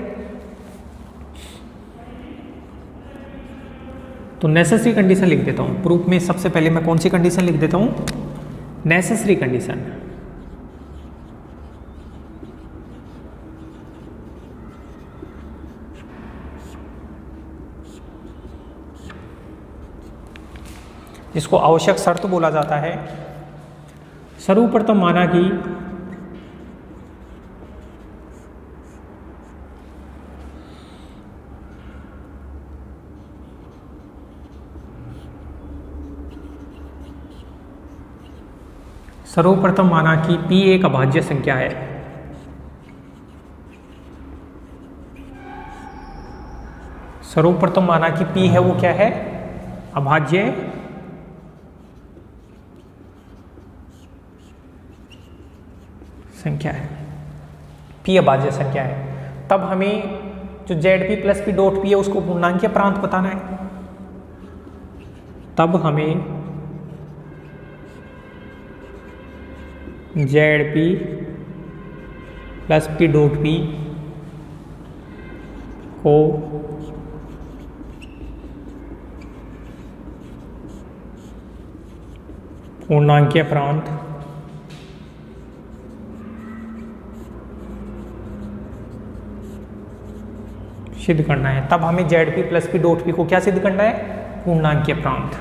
तो नेसेसरी कंडीशन लिख देता हूं। प्रूफ में सबसे पहले मैं कौन सी कंडीशन लिख देता हूं, नेसेसरी कंडीशन। जिसको आवश्यक शर्त बोला जाता है। सर्वप्रथम माना कि P एक अभाज्य संख्या है। सर्वप्रथम माना कि P है वो क्या है, अभाज्य संख्या है। P अभाज्य संख्या है। तब हमें जो ZP plus P dot P है उसको पूर्णांकीय प्रांत बताना है। तब हमें ZP plus P dot P को पूर्णांकीय प्रांत सिद्ध करना है। तब हमें Z P plus P dot P को क्या सिद्ध करना है? पूर्णांकीय प्रांत।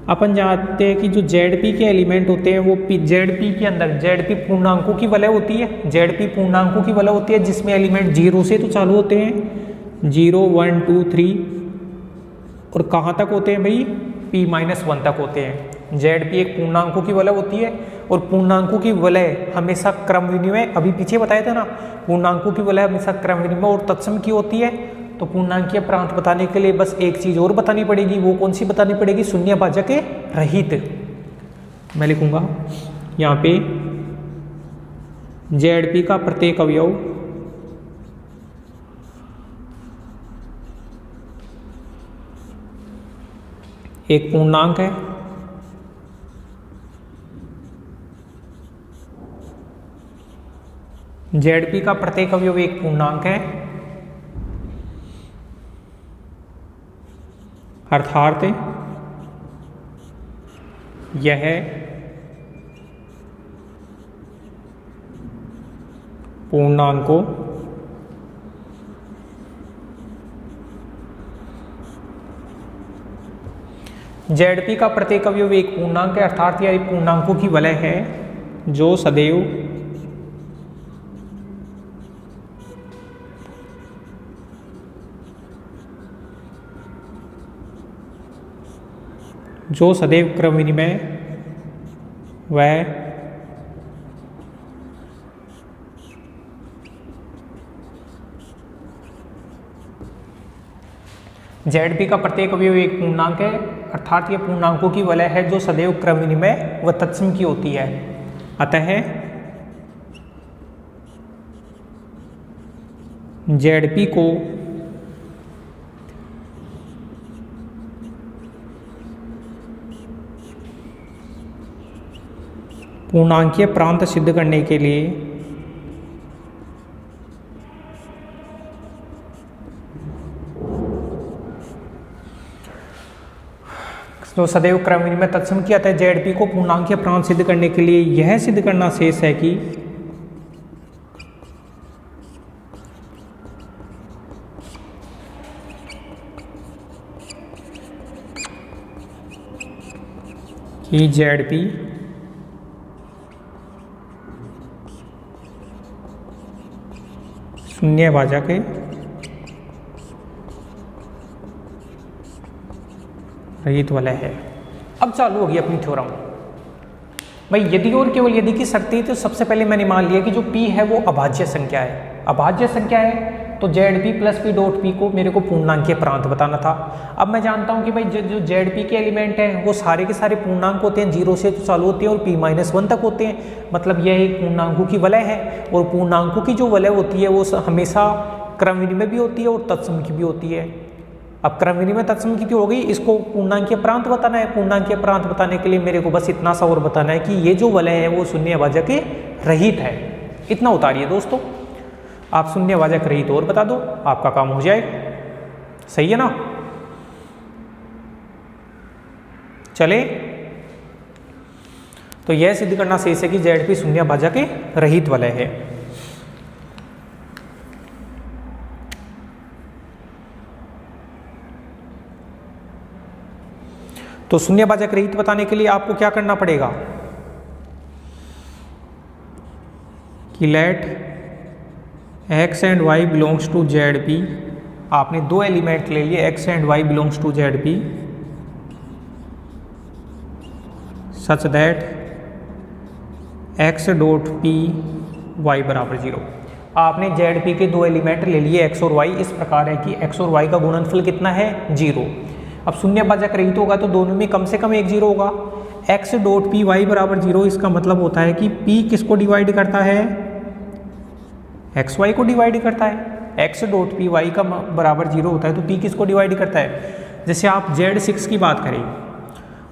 अपन जानते हैं कि जो जेड पी के एलिमेंट होते हैं वो जेड पी के अंदर जेड पी पूर्णांकों की वलय होती है। जेड पी पूर्णांकों की वलय होती है जिसमें एलिमेंट 0 से तो चालू होते हैं, 0 1 2 3, और कहाँ तक होते हैं भाई? p-1 तक होते हैं। जेड पी एक पूर्णांकों की वलय होती है और पूर्णांकों की वलय हमेशा क्रम विनिमय, अभी पीछे बताया था ना, पूर्णांकों की वलय हमेशा क्रम विनिमय और तत्सम की होती है। तो पूर्णांकीय प्रांत बताने के लिए बस एक चीज और बतानी पड़ेगी, वो कौन सी बतानी पड़ेगी? शून्य भाजक रहित। मैं लिखूंगा यहाँ पे जेड पी का प्रत्येक अवयव एक पूर्णांक है जेड पी का प्रत्येक अवयव एक पूर्णांक है, अर्थात यह पूर्णांकों जेड पी का प्रत्येक अवयव एक पूर्णांक है, अर्थात यह पूर्णांकों की वलय है जो सदैव क्रम विनिमय व जेड पी का प्रत्येक अवयव एक पूर्णांक है, अर्थात यह पूर्णांकों की वलय है जो सदैव क्रम विनिमय व तत्सम की होती है। अतः जेड पी को पूर्णांकीय प्रांत सिद्ध करने के लिए तो सदैव क्रम विनिमय तत्सम किया था। जेड पी को पूर्णांकीय प्रांत सिद्ध करने के लिए यह सिद्ध करना शेष है कि जेड पी शून्य भाजक रहित वलय है। अब चालू होगी अपनी थ्योरम। भाई यदि और केवल यदि की शर्तें, तो सबसे पहले मैंने मान लिया कि जो p है वो अभाज्य संख्या है। अभाज्य संख्या है तो Z P plus P dot P को मेरे को पूर्णांकीय प्रांत बताना था। अब मैं जानता हूं कि भाई जो जेड पी के एलिमेंट हैं वो सारे के सारे पूर्णांक होते हैं, 0 से तो चालू होते हैं और p-1 तक होते हैं। मतलब यह एक पूर्णांकों की वलय है और पूर्णांकों की जो वलय होती है वो हमेशा क्रम विनिमय भी होती है और तत्सम की भी होती है। अब क्रम विनिमय तत्सम की हो गई, इसको पूर्णांकीय प्रांत बताना है। पूर्णांकीय प्रांत बताने के लिए मेरे को बस इतना सा और बताना है कि ये जो वलय है वो शून्य भाजक रहित है। इतना उतारिए दोस्तों, आप शून्य भाजक रहित और बता दो, आपका काम हो जाएगा। सही है ना? चले, तो यह सिद्ध करना शेष है कि जेड पी शून्य भाजक रहित वलय है। तो शून्य भाजक रहित बताने के लिए आपको क्या करना पड़ेगा कि let x and y belongs to Z P. आपने दो एलिमेंट ले लिए, x and y belongs to Z P such that x dot P y बराबर 0। आपने जेड पी के दो एलिमेंट ले लिए x और y, इस प्रकार है कि x और y का गुणनफल कितना है? 0। अब शून्य भाजक रहित होगा तो दोनों में कम से कम एक 0 होगा। x डॉट पी y बराबर 0, इसका मतलब होता है कि p किसको डिवाइड करता है? एक्स वाई को डिवाइड करता है। x डॉट पी वाई का बराबर 0 होता है तो p किसको डिवाइड करता है? जैसे आप Z6 की बात करें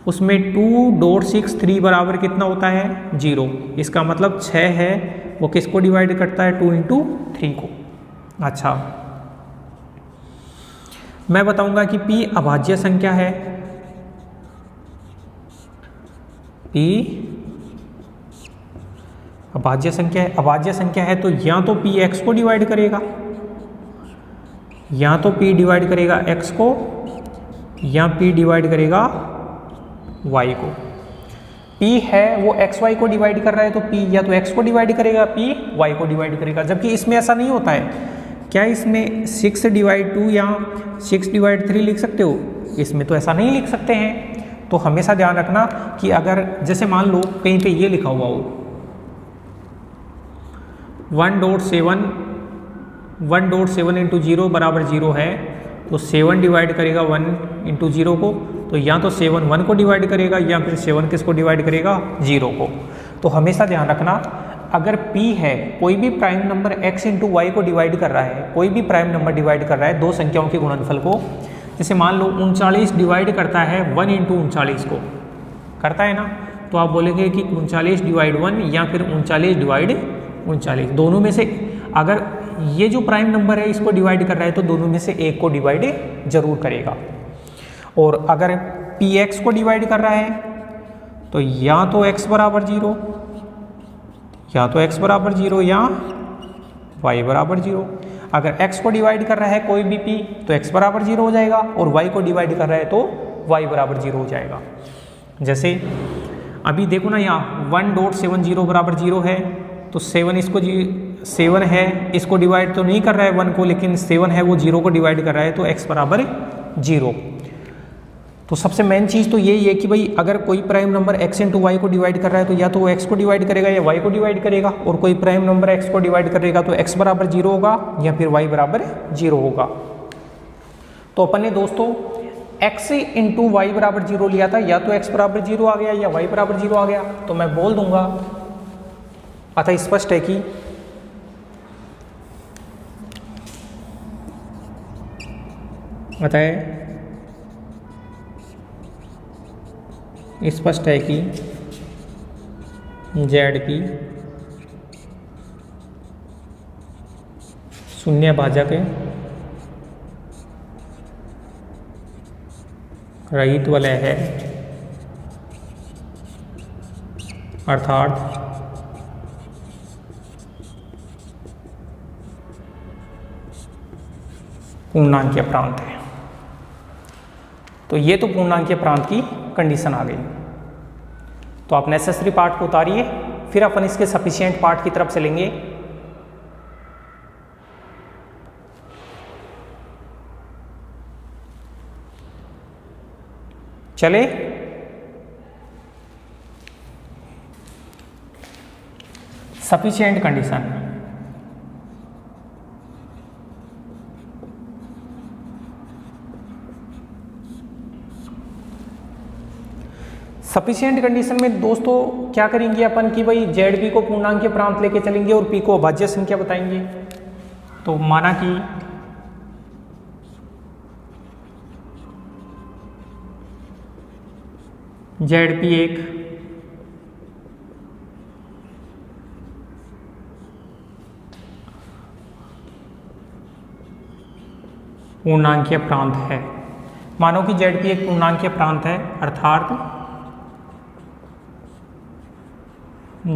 उसमें 2.63 बराबर कितना होता है? 0। इसका मतलब 6 है, वो किसको डिवाइड करता है? 2 × 3 को। अच्छा, मैं बताऊंगा कि P अभाज्य संख्या है, P अभाज्य संख्या है। अभाज्य संख्या है तो या तो P x को डिवाइड करेगा, या तो P डिवाइड करेगा x को, या P डिवाइड करेगा y को। P है वो x y को डिवाइड कर रहा है तो P या तो x को डिवाइड करेगा, P y को डिवाइड करेगा। जबकि इसमें ऐसा नहीं होता है। क्या इसमें 6 डिवाइड 2 या 6 डिवाइड 3 लिख सकते हो? इसमें तो ऐसा नहीं लिख सकते हैं। तो हमेशा ध्यान रखना कि अगर जैसे मान लो कहीं पे ये लिखा हुआ हो 1.7 इंटू 0 बराबर 0 है, तो 7 डिवाइड करेगा 1 इंटू 0 को, तो या तो 7 1 को डिवाइड करेगा या फिर 7 किसको डिवाइड करेगा? 0 को। तो हमेशा ध्यान रखना अगर P है, कोई भी prime number x into y को डिवाइड कर रहा है, कोई भी प्राइम नंबर डिवाइड कर रहा है दो संख्याओं के गुणनफल को, जैसे मान लो 39 डिवाइड करता है 1 इंटू 39 को, करता है ना, तो आप बोलेंगे कि 39 डिवाइड 1 या फिर 39 डिवाइड 39, दोनों में से अगर ये जो प्राइम नंबर है इसको डिवाइड कर रहा है तो दोनों में से एक को डिवाइड जरूर करेगा। और अगर Px को डिवाइड कर रहा है तो या तो x बराबर 0, या तो x बराबर 0 या y बराबर 0। अगर x को डिवाइड कर रहा है कोई भी P तो x बराबर 0 हो जाएगा, और y को डिवाइड कर रहा है तो y बराबर 0 हो जाएगा। जैसे अभी देखो ना, यहाँ 1.70 बराबर 0 है तो 7 है, इसको डिवाइड तो नहीं कर रहा है 1 को, लेकिन 7 है वो 0 को डिवाइड कर रहा है, तो x बराबर 0। तो सबसे मेन चीज़ तो यही है कि भाई अगर कोई prime number x into y को डिवाइड कर रहा है तो या तो वो x को डिवाइड करेगा या y को डिवाइड करेगा, और कोई प्राइम नंबर x को डिवाइड करेगा तो x बराबर 0 होगा या फिर y बराबर 0 होगा। तो अपन ने दोस्तों x इंटू वाई बराबर 0 लिया था, या तो x बराबर 0 आ गया या y बराबर 0 आ गया। तो मैं बोल दूंगा, अतः स्पष्ट है कि स्पष्ट है कि ZP शून्य भाजक रहित वलय है, अर्थात पूर्णांकीय प्रांत है। तो ये तो पूर्णांकीय प्रांत की कंडीशन आ गई। तो आप नेसेसरी पार्ट को उतारिए, फिर अपन इसके सफिशिएंट पार्ट की तरफ चलेंगे। चले सफिशिएंट कंडीशन। सफिशिएंट कंडीशन में दोस्तों क्या करेंगे अपन कि भाई ZP को पूर्णांकीय प्रांत लेके चलेंगे और P को अभाज्य संख्या बताएंगे। तो माना कि ZP एक पूर्णांकीय प्रांत है। मानो कि ZP एक पूर्णांकीय प्रांत है, अर्थात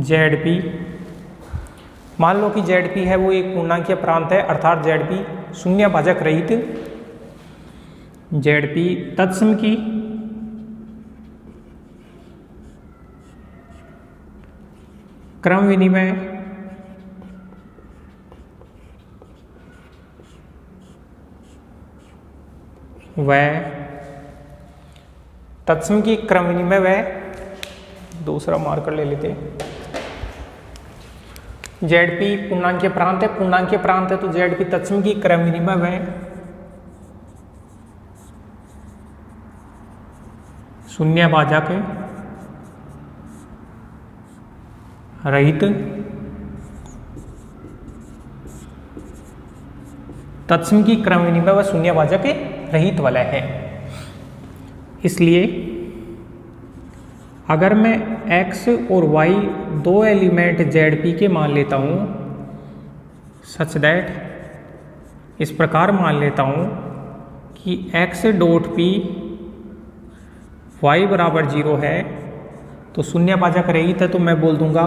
ZP, मान लो कि ZP है वो एक पूर्णांकीय प्रांत है, अर्थात ZP शून्य भाजक रहित, ZP तत्सम की क्रम विनिमय व तत्सम की क्रम विनिमय व दूसरा मार्कर ले लेते हैं। ZP पूर्णांकीय प्रांत है, पूर्णांकीय प्रांत है तो ZP तत्सम की क्रम विनिमय व शून्य भाजक रहित तत्सम की क्रम विनिमय व शून्य भाजक रहित वलय है। इसलिए अगर मैं x और y दो एलिमेंट ZP के मान लेता हूँ, सच दैट इस प्रकार मान लेता हूँ कि x डॉट p y बराबर 0 है तो शून्यभाजक रहित है, तो मैं बोल दूंगा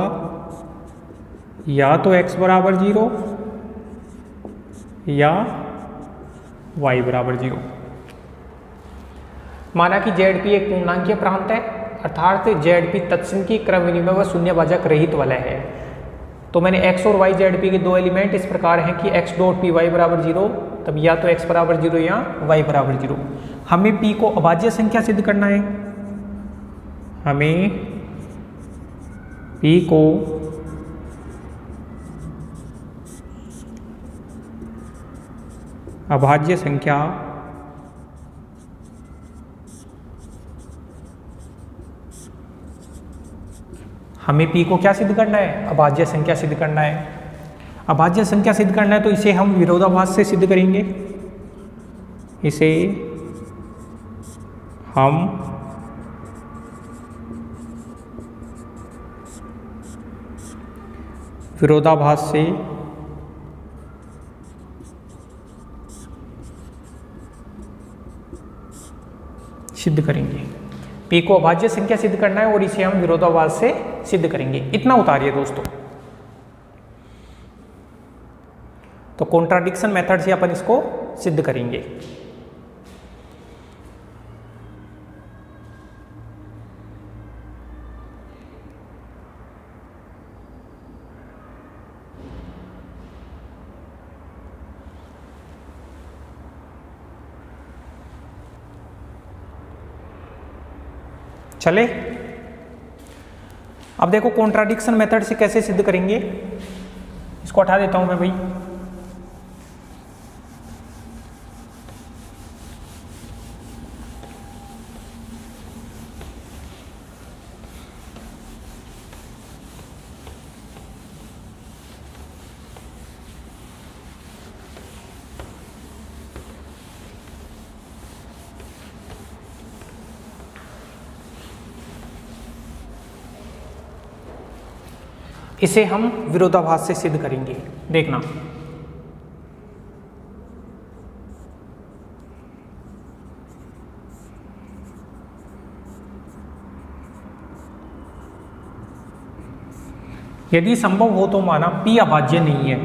या तो x बराबर 0 या y बराबर 0। माना कि ZP एक पूर्णांकीय प्रांत है, अर्थात ZP तत्सम की क्रम विनिमय व शून्यभाजक रहित वलय है। तो मैंने x और y ZP के दो एलिमेंट इस प्रकार हैं कि x डॉट p y बराबर 0, तब या तो x बराबर 0 या y बराबर 0। हमें p को अभाज्य संख्या सिद्ध करना है, हमें p को अभाज्य संख्या हमें p को क्या सिद्ध करना है, अभाज्य संख्या सिद्ध करना है। अभाज्य संख्या सिद्ध करना है तो इसे हम विरोधाभास से सिद्ध करेंगे। इसे हम विरोधाभास से सिद्ध करेंगे। p को अभाज्य संख्या सिद्ध करना है और इसे हम विरोधाभास से सिद्ध करेंगे। इतना उतारिए दोस्तों। तो कॉन्ट्राडिक्शन मेथड से अपन इसको सिद्ध करेंगे। चले, अब देखो कॉन्ट्राडिक्शन मेथड से कैसे सिद्ध करेंगे। इसको हटा देता हूं मैं भाई। इसे हम विरोधाभास से सिद्ध करेंगे, देखना। यदि संभव हो तो माना p अभाज्य नहीं है।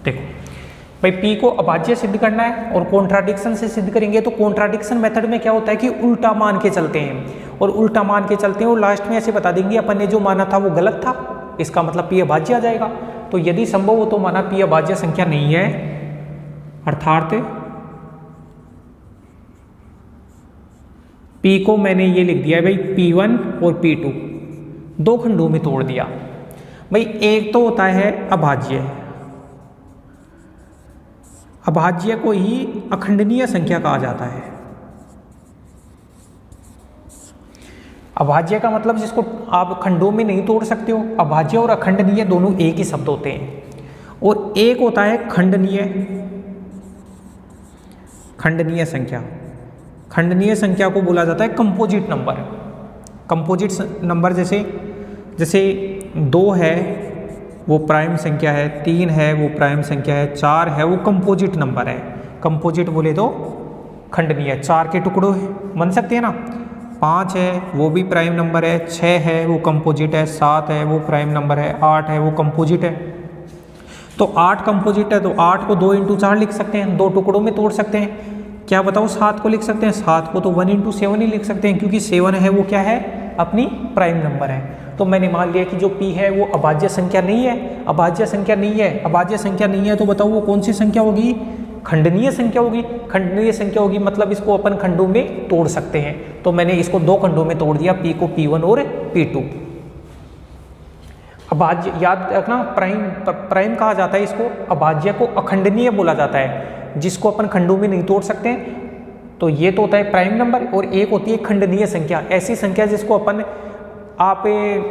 देखो भाई, p को अभाज्य सिद्ध करना है और कॉन्ट्राडिक्शन से सिद्ध करेंगे। तो कॉन्ट्राडिक्शन मेथड में क्या होता है कि उल्टा मान के चलते हैं, और उल्टा मान के चलते हैं और लास्ट में ऐसे बता देंगे अपन ने जो माना था वो गलत था, इसका मतलब p अभाज्य आ जाएगा। तो यदि संभव हो तो माना p अभाज्य संख्या नहीं है, अर्थात p को मैंने ये लिख दिया भाई p1 और p2, दो खंडों में तोड़ दिया। भाई एक तो होता है अभाज्य, अभाज्य को ही अखंडनीय संख्या कहा जाता है। अभाज्य का मतलब जिसको आप खंडों में नहीं तोड़ सकते हो। अभाज्य और अखंडनीय दोनों एक ही शब्द होते हैं। और एक होता है खंडनीय, खंडनीय संख्या। खंडनीय संख्या को बोला जाता है कंपोजिट नंबर। कंपोजिट नंबर जैसे 2 है वो प्राइम संख्या है, 3 है वो प्राइम संख्या है, 4 है वो कंपोजिट नंबर है। कंपोजिट बोले तो खंडनीय, 4 के टुकड़ों बन सकते हैं ना। 5 है वो भी प्राइम नंबर है, 6 है वो कंपोजिट है, 7 है वो प्राइम नंबर है, 8 है वो कंपोजिट है। तो 8 कंपोजिट है तो 8 को 2 × 4 लिख सकते हैं, 2 टुकड़ों में तोड़ सकते हैं। क्या बताओ 7 को लिख सकते हैं, 7 को तो 1 × 7 ही लिख सकते हैं, क्योंकि 7 है वो क्या है, अपनी प्राइम नंबर है। तो मैंने मान लिया कि जो p है वो अभाज्य संख्या नहीं है। अभाज्य संख्या नहीं है, अभाज्य संख्या नहीं है तो बताओ वो कौन सी संख्या होगी, खंडनीय संख्या होगी। खंडनीय संख्या होगी मतलब इसको अपन खंडों में तोड़ सकते हैं। तो मैंने इसको 2 खंडों में तोड़ दिया, p को p1 और p2। अभाज्य याद रखना, प्राइम कहा जाता है इसको। अभाज्य को अखंडनीय बोला जाता है, जिसको अपन खंडों में नहीं तोड़ सकते। तो ये तो होता है प्राइम नंबर, और एक होती है खंडनीय संख्या, ऐसी संख्या जिसको अपन आप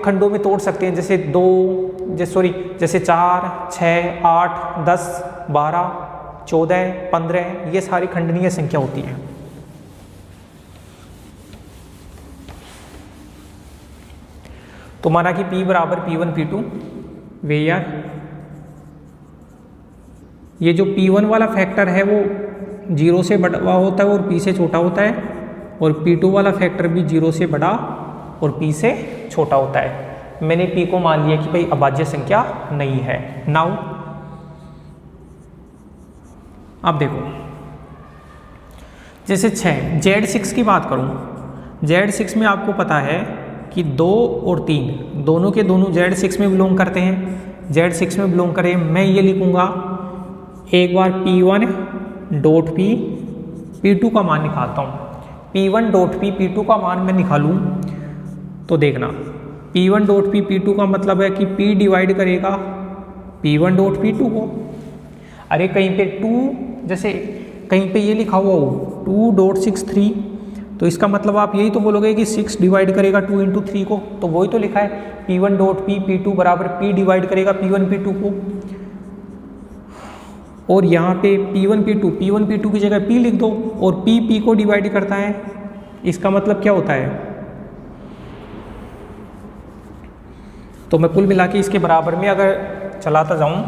खंडों में तोड़ सकते हैं, जैसे 4, 6, 8, 10, 12, 14, 15, ये सारी खंडनीय संख्या होती है। तो माना कि P बराबर P1 P2 वे यार ये जो P1 वाला फैक्टर है वो 0 से बड़ा होता है और P से छोटा होता है, और P2 वाला फैक्टर भी 0 से बड़ा और P से छोटा होता है। मैंने P को मान लिया कि भाई अभाज्य संख्या नहीं है। नाउ अब देखो, जैसे 6 Z6 की बात करूं, Z6 में आपको पता है कि 2 और 3 दोनों के दोनों Z6 में बिलोंग करते हैं। Z6 में बिलोंग करें, मैं ये लिखूंगा एक बार P1 डॉट P P2 का मान निकालता हूँ। P1 डॉट P P2 का मान मैं निकालूँ तो देखना, P1 डॉट P P2 का मतलब है कि P डिवाइड करेगा P1 डॉट P2 को। अरे कहीं पे 2, जैसे कहीं पे ये लिखा हुआ हो 2.63, तो इसका मतलब आप यही तो बोलोगे कि 6 डिवाइड करेगा 2 इंटू 3 को, तो वही तो लिखा है P1 डॉट P P2 बराबर P डिवाइड करेगा P1 P2 को। और यहाँ पे P1 P2 की जगह P लिख दो, और P को डिवाइड करता है। इसका मतलब क्या होता है, तो मैं कुल मिला के इसके बराबर में अगर चलाता जाऊं,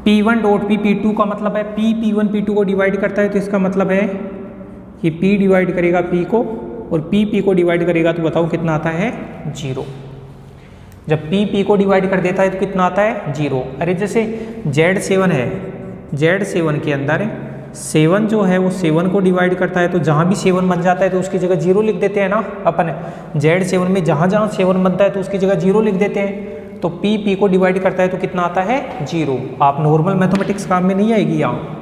P1 डॉट P P2 का मतलब है P1 P2 को डिवाइड करता है, तो इसका मतलब है कि P डिवाइड करेगा P को, और P को डिवाइड करेगा तो बताओ कितना आता है, 0। जब P को डिवाइड कर देता है तो कितना आता है, 0। अरे जैसे Z7 है, Z7 के अंदर 7 जो है वो 7 को डिवाइड करता है, तो जहाँ भी 7 बन जाता है तो उसकी जगह 0 लिख देते हैं ना अपन। Z7 में जहाँ 7 बनता है तो उसकी जगह 0 लिख देते हैं। तो P को डिवाइड करता है तो कितना आता है, 0। आप नॉर्मल मैथमेटिक्स काम में नहीं आएगी यहाँ।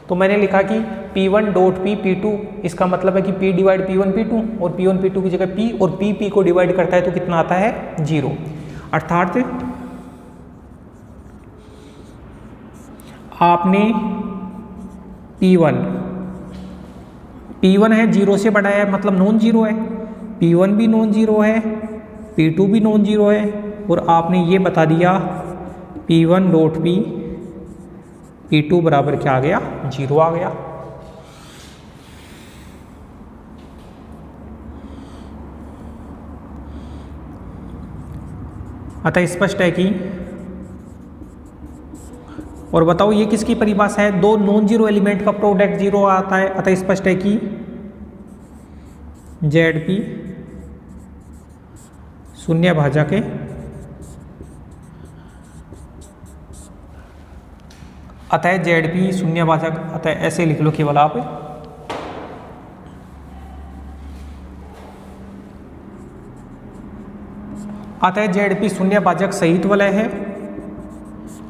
तो मैंने लिखा कि P1 डॉट P P2, इसका मतलब है कि P डिवाइड P1 P2, और P1 P2 की जगह P, और P को डिवाइड करता है तो कितना आता है, 0। अर्थात आपने P1 है 0 से बड़ा है, मतलब नॉन जीरो है, P1 भी नॉन जीरो है, P2 भी नॉन जीरो है, और आपने ये बता दिया P1 डॉट P P2 बराबर क्या आ गया, 0 आ गया। अतः स्पष्ट है कि, और बताओ ये किसकी परिभाषा है, दो नॉन जीरो एलिमेंट का प्रोडक्ट 0 आता है। अतः स्पष्ट है कि ZP शून्य भाजक है, अतः ZP शून्य भाजक, अतः ऐसे लिख लो केवल आप, अतः ZP शून्य भाजक सहित वलय है।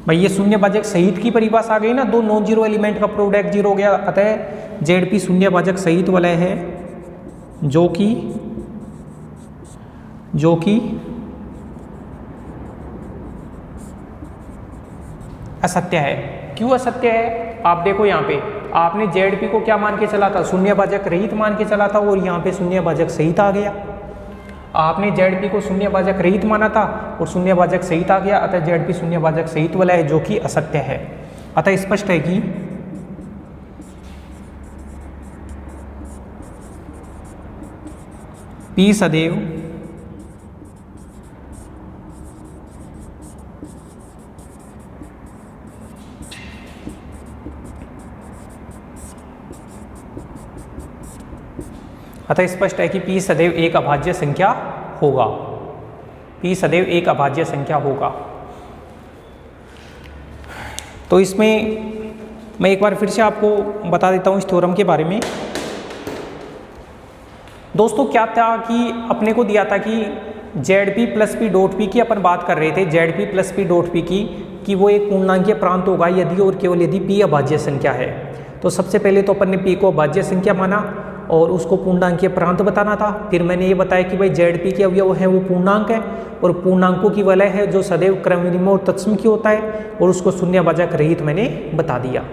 भाई ये शून्य भाजक सहित की परिभाषा आ गई ना, दो नॉन जीरो एलिमेंट का प्रोडक्ट 0 हो गया। अतः ZP शून्य भाजक सहित वलय है, जो कि असत्य है। क्यों असत्य है, आप देखो यहाँ पे आपने ZP को क्या मान के चला था, शून्य भाजक रहित मान के चला था, और यहाँ पे शून्य भाजक सहित आ गया। आपने ZP को शून्य भाजक रहित माना था और शून्य भाजक सहित आ गया, अतः ZP शून्य भाजक सहित वाला है, जो कि असत्य है। अतः स्पष्ट है कि P सदैव अतः स्पष्ट है कि P सदैव एक अभाज्य संख्या होगा, P सदैव एक अभाज्य संख्या होगा। तो इसमें मैं एक बार फिर से आपको बता देता हूँ इस थ्योरम के बारे में। दोस्तों क्या था कि अपने को दिया था कि ZP plus P dot P की अपन बात कर रहे थे, ZP plus P dot P की, कि वो एक पूर्णांकीय प्रांत होगा यदि और केवल यदि P अभाज्य संख्या है। तो सबसे पहले तो अपन ने P को अभाज्य संख्या माना और उसको पूर्णांकीय प्रांत बताना था। फिर मैंने ये बताया कि भाई ZP के अवयव है वो पूर्णांक है, और पूर्णांकों की वलय है जो सदैव क्रम विनिमय और तत्सम की होता है, और उसको शून्य भाजक रहित मैंने बता दिया।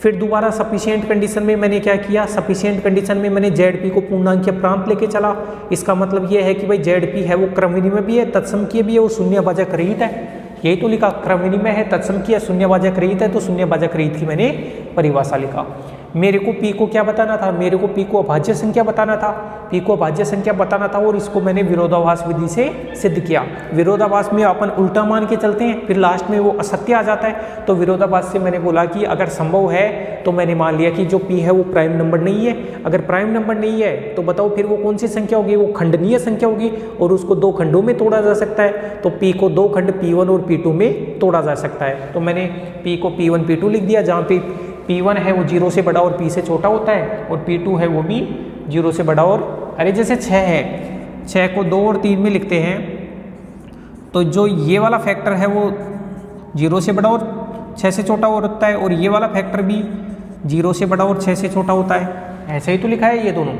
फिर दोबारा सफिशिएंट कंडीशन में मैंने क्या किया, सफिशिएंट कंडीशन में मैंने ZP को पूर्णांकीय प्रांत लेके चला। इसका मतलब ये है कि भाई ZP है वो क्रम विनिमय भी है, तत्सम की भी है, वो शून्य भाजक रहित है। यही तो लिखा, क्रम विनिमय है, तत्सम की है, शून्य भाजक रहित है, तो शून्य भाजक रहित की मैंने परिभाषा लिखा। मेरे को पी को क्या बताना था, मेरे को पी को अभाज्य संख्या बताना था, पी को अभाज्य संख्या बताना था, और इसको मैंने विरोधाभास विधि से सिद्ध किया। विरोधाभास में अपन उल्टा मान के चलते हैं, फिर लास्ट में वो असत्य आ जाता है। तो विरोधाभास से मैंने बोला कि अगर संभव है तो मैंने मान लिया कि जो पी है वो प्राइम नंबर नहीं है। अगर प्राइम नंबर नहीं है तो बताओ फिर वो कौन सी संख्या होगी, वो खंडनीय संख्या होगी, और उसको दो खंडों में तोड़ा जा सकता है। तो पी को दो खंड P1 और P2 में तोड़ा जा सकता है। तो मैंने पी को P1 P2 लिख दिया, जहाँ पे P1 है वो 0 से बड़ा और P से छोटा होता है, और P2 है वो भी 0 से बड़ा और, अरे जैसे 6 है, 6 को 2 और 3 में लिखते हैं, तो जो ये वाला फैक्टर है वो 0 से बड़ा और 6 से छोटा होता है, और ये वाला फैक्टर भी 0 से बड़ा और 6 से छोटा होता है। ऐसे ही तो लिखा है ये दोनों।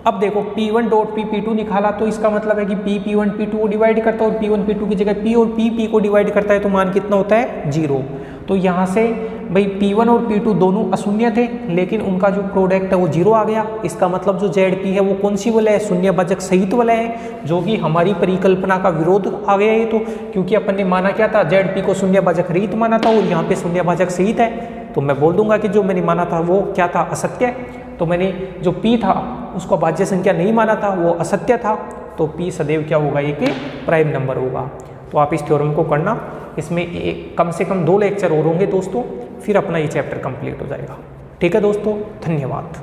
अब देखो P1 डॉट P P2 निकाला, तो इसका मतलब है कि P P1 P2 को डिवाइड करता है, और P1 P2 की जगह P और P P को डिवाइड करता है, तो मान कितना होता है 0। तो यहाँ से भाई P1 और P2 दोनों अशून्य थे, लेकिन उनका जो प्रोडक्ट है वो 0 आ गया। इसका मतलब जो ZP है वो कौन सी वलय है, शून्यभाजक सहित वलय है, जो कि हमारी परिकल्पना का विरोध आ गया ये तो, क्योंकि अपन ने माना क्या था, ZP को शून्यभाजक रहित माना था, और यहाँ पे शून्यभाजक सहित है। तो मैं बोल दूंगा कि जो मैंने माना था वो क्या था, असत्य। तो मैंने जो P था उसको भाज्य संख्या नहीं माना था, वो असत्य था। तो P सदैव क्या होगा, एक प्राइम नंबर होगा। तो आप इस थ्योरम को करना, इसमें कम से कम 2 लेक्चर और होंगे दोस्तों, फिर अपना ये चैप्टर कंप्लीट हो जाएगा। ठीक है दोस्तों, धन्यवाद।